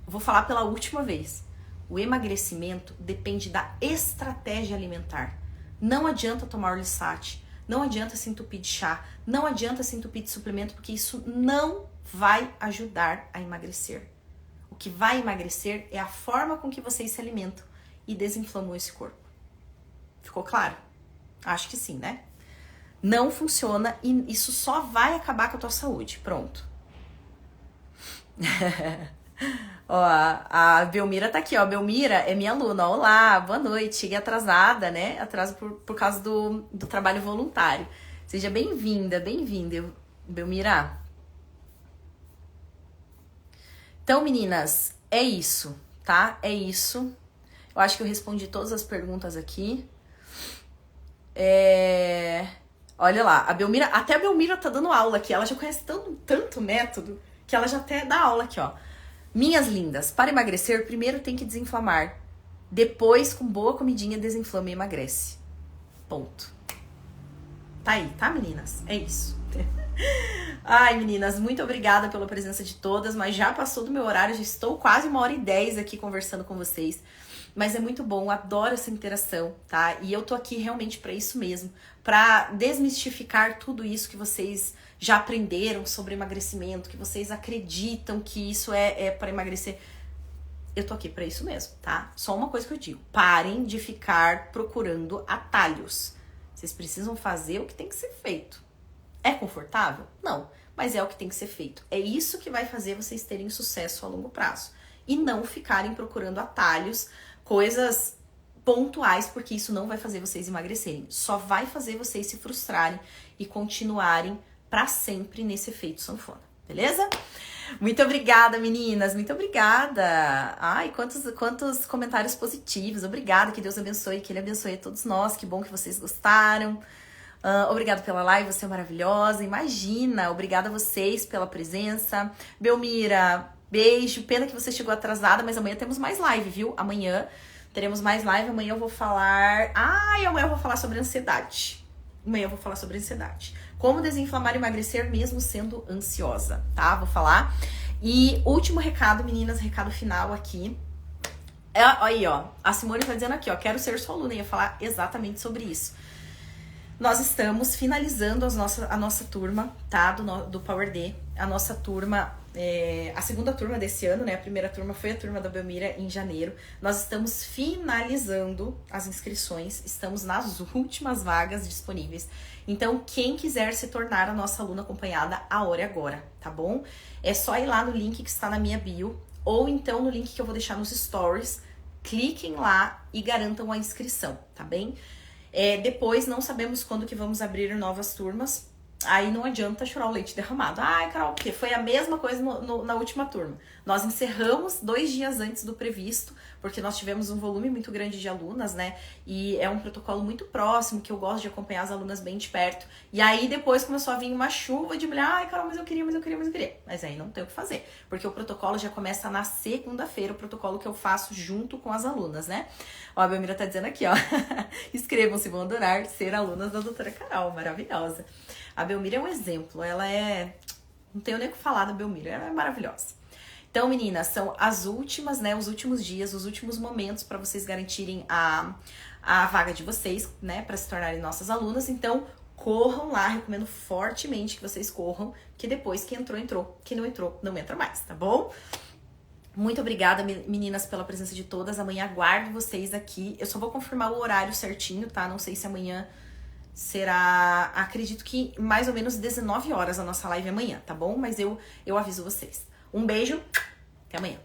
Eu vou falar pela última vez. O emagrecimento depende da estratégia alimentar. Não adianta tomar Orlistat, não adianta se entupir de chá, não adianta se entupir de suplemento, porque isso não vai ajudar a emagrecer. O que vai emagrecer é a forma com que vocês se alimentam e desinflamam esse corpo. Ficou claro? Acho que sim, né? Não funciona e isso só vai acabar com a tua saúde. Pronto. Ó, a Belmira tá aqui, ó. Belmira é minha aluna. Olá, boa noite. Cheguei atrasada, né? Atraso por causa do trabalho voluntário. Seja bem-vinda, Belmira. Então, meninas, é isso, tá? É isso. Eu acho que eu respondi todas as perguntas aqui. Olha lá, até a Belmira tá dando aula aqui. Ela já conhece tanto método que ela já até dá aula aqui, ó. Minhas lindas, para emagrecer, primeiro tem que desinflamar. Depois, com boa comidinha, desinflama e emagrece. Ponto. Tá aí, tá, meninas? É isso. Ai, meninas, muito obrigada pela presença de todas, mas já passou do meu horário, já estou quase 1h10 aqui conversando com vocês. Mas é muito bom, adoro essa interação, tá? E eu tô aqui realmente pra isso mesmo, pra desmistificar tudo isso que vocês já aprenderam sobre emagrecimento, que vocês acreditam que isso é para emagrecer. Eu tô aqui pra isso mesmo, tá? Só uma coisa que eu digo, parem de ficar procurando atalhos. Vocês precisam fazer o que tem que ser feito. É confortável? Não, mas é o que tem que ser feito. É isso que vai fazer vocês terem sucesso a longo prazo. E não ficarem procurando atalhos, coisas pontuais, porque isso não vai fazer vocês emagrecerem. Só vai fazer vocês se frustrarem e continuarem pra sempre nesse efeito sanfona. Beleza? Muito obrigada, meninas. Muito obrigada. Ai, quantos comentários positivos. Obrigada, que Deus abençoe, que Ele abençoe a todos nós. Que bom que vocês gostaram. Obrigada pela live, você é maravilhosa. Imagina, obrigada a vocês pela presença. Belmira, beijo. Pena que você chegou atrasada, mas amanhã temos mais live, viu? Amanhã teremos mais live. Amanhã eu vou falar... amanhã eu vou falar sobre ansiedade. Como desinflamar e emagrecer mesmo sendo ansiosa, tá? Vou falar. E último recado, meninas, recado final aqui. Aí, ó, a Simone tá dizendo aqui, ó, quero ser sua aluna. Eu ia falar exatamente sobre isso. Nós estamos finalizando a nossa turma, tá? Do Power D. A nossa turma, a segunda turma desse ano, né? A primeira turma foi a turma da Belmira em janeiro. Nós estamos finalizando as inscrições, estamos nas últimas vagas disponíveis. Então, quem quiser se tornar a nossa aluna acompanhada, a hora é agora, tá bom? É só ir lá no link que está na minha bio, ou então no link que eu vou deixar nos stories. Cliquem lá e garantam a inscrição, tá bem? Depois não sabemos quando que vamos abrir novas turmas. Aí não adianta chorar o leite derramado. Ai, Carol, porque foi a mesma coisa na última turma. Nós encerramos 2 dias antes do previsto, porque nós tivemos um volume muito grande de alunas, né? E é um protocolo muito próximo, que eu gosto de acompanhar as alunas bem de perto. E aí depois começou a vir uma chuva de mulher. Ai, Carol, mas eu queria. Mas aí não tem o que fazer, porque o protocolo já começa na segunda-feira, o protocolo que eu faço junto com as alunas, né? Ó, a Belmira tá dizendo aqui, ó. Inscrevam-se, vão adorar ser alunas da doutora Carol, maravilhosa. A Belmira é um exemplo, ela não tenho nem o que falar da Belmira, ela é maravilhosa. Então, meninas, são as últimas, né, os últimos dias, os últimos momentos para vocês garantirem a vaga de vocês, né, para se tornarem nossas alunas. Então, corram lá, recomendo fortemente que vocês corram, que depois que entrou, que não entrou, não entra mais, tá bom? Muito obrigada, meninas, pela presença de todas. Amanhã aguardo vocês aqui. Eu só vou confirmar o horário certinho, tá? Não sei se amanhã será... Acredito que mais ou menos 19 horas a nossa live amanhã, tá bom? Mas eu aviso vocês. Um beijo, até amanhã.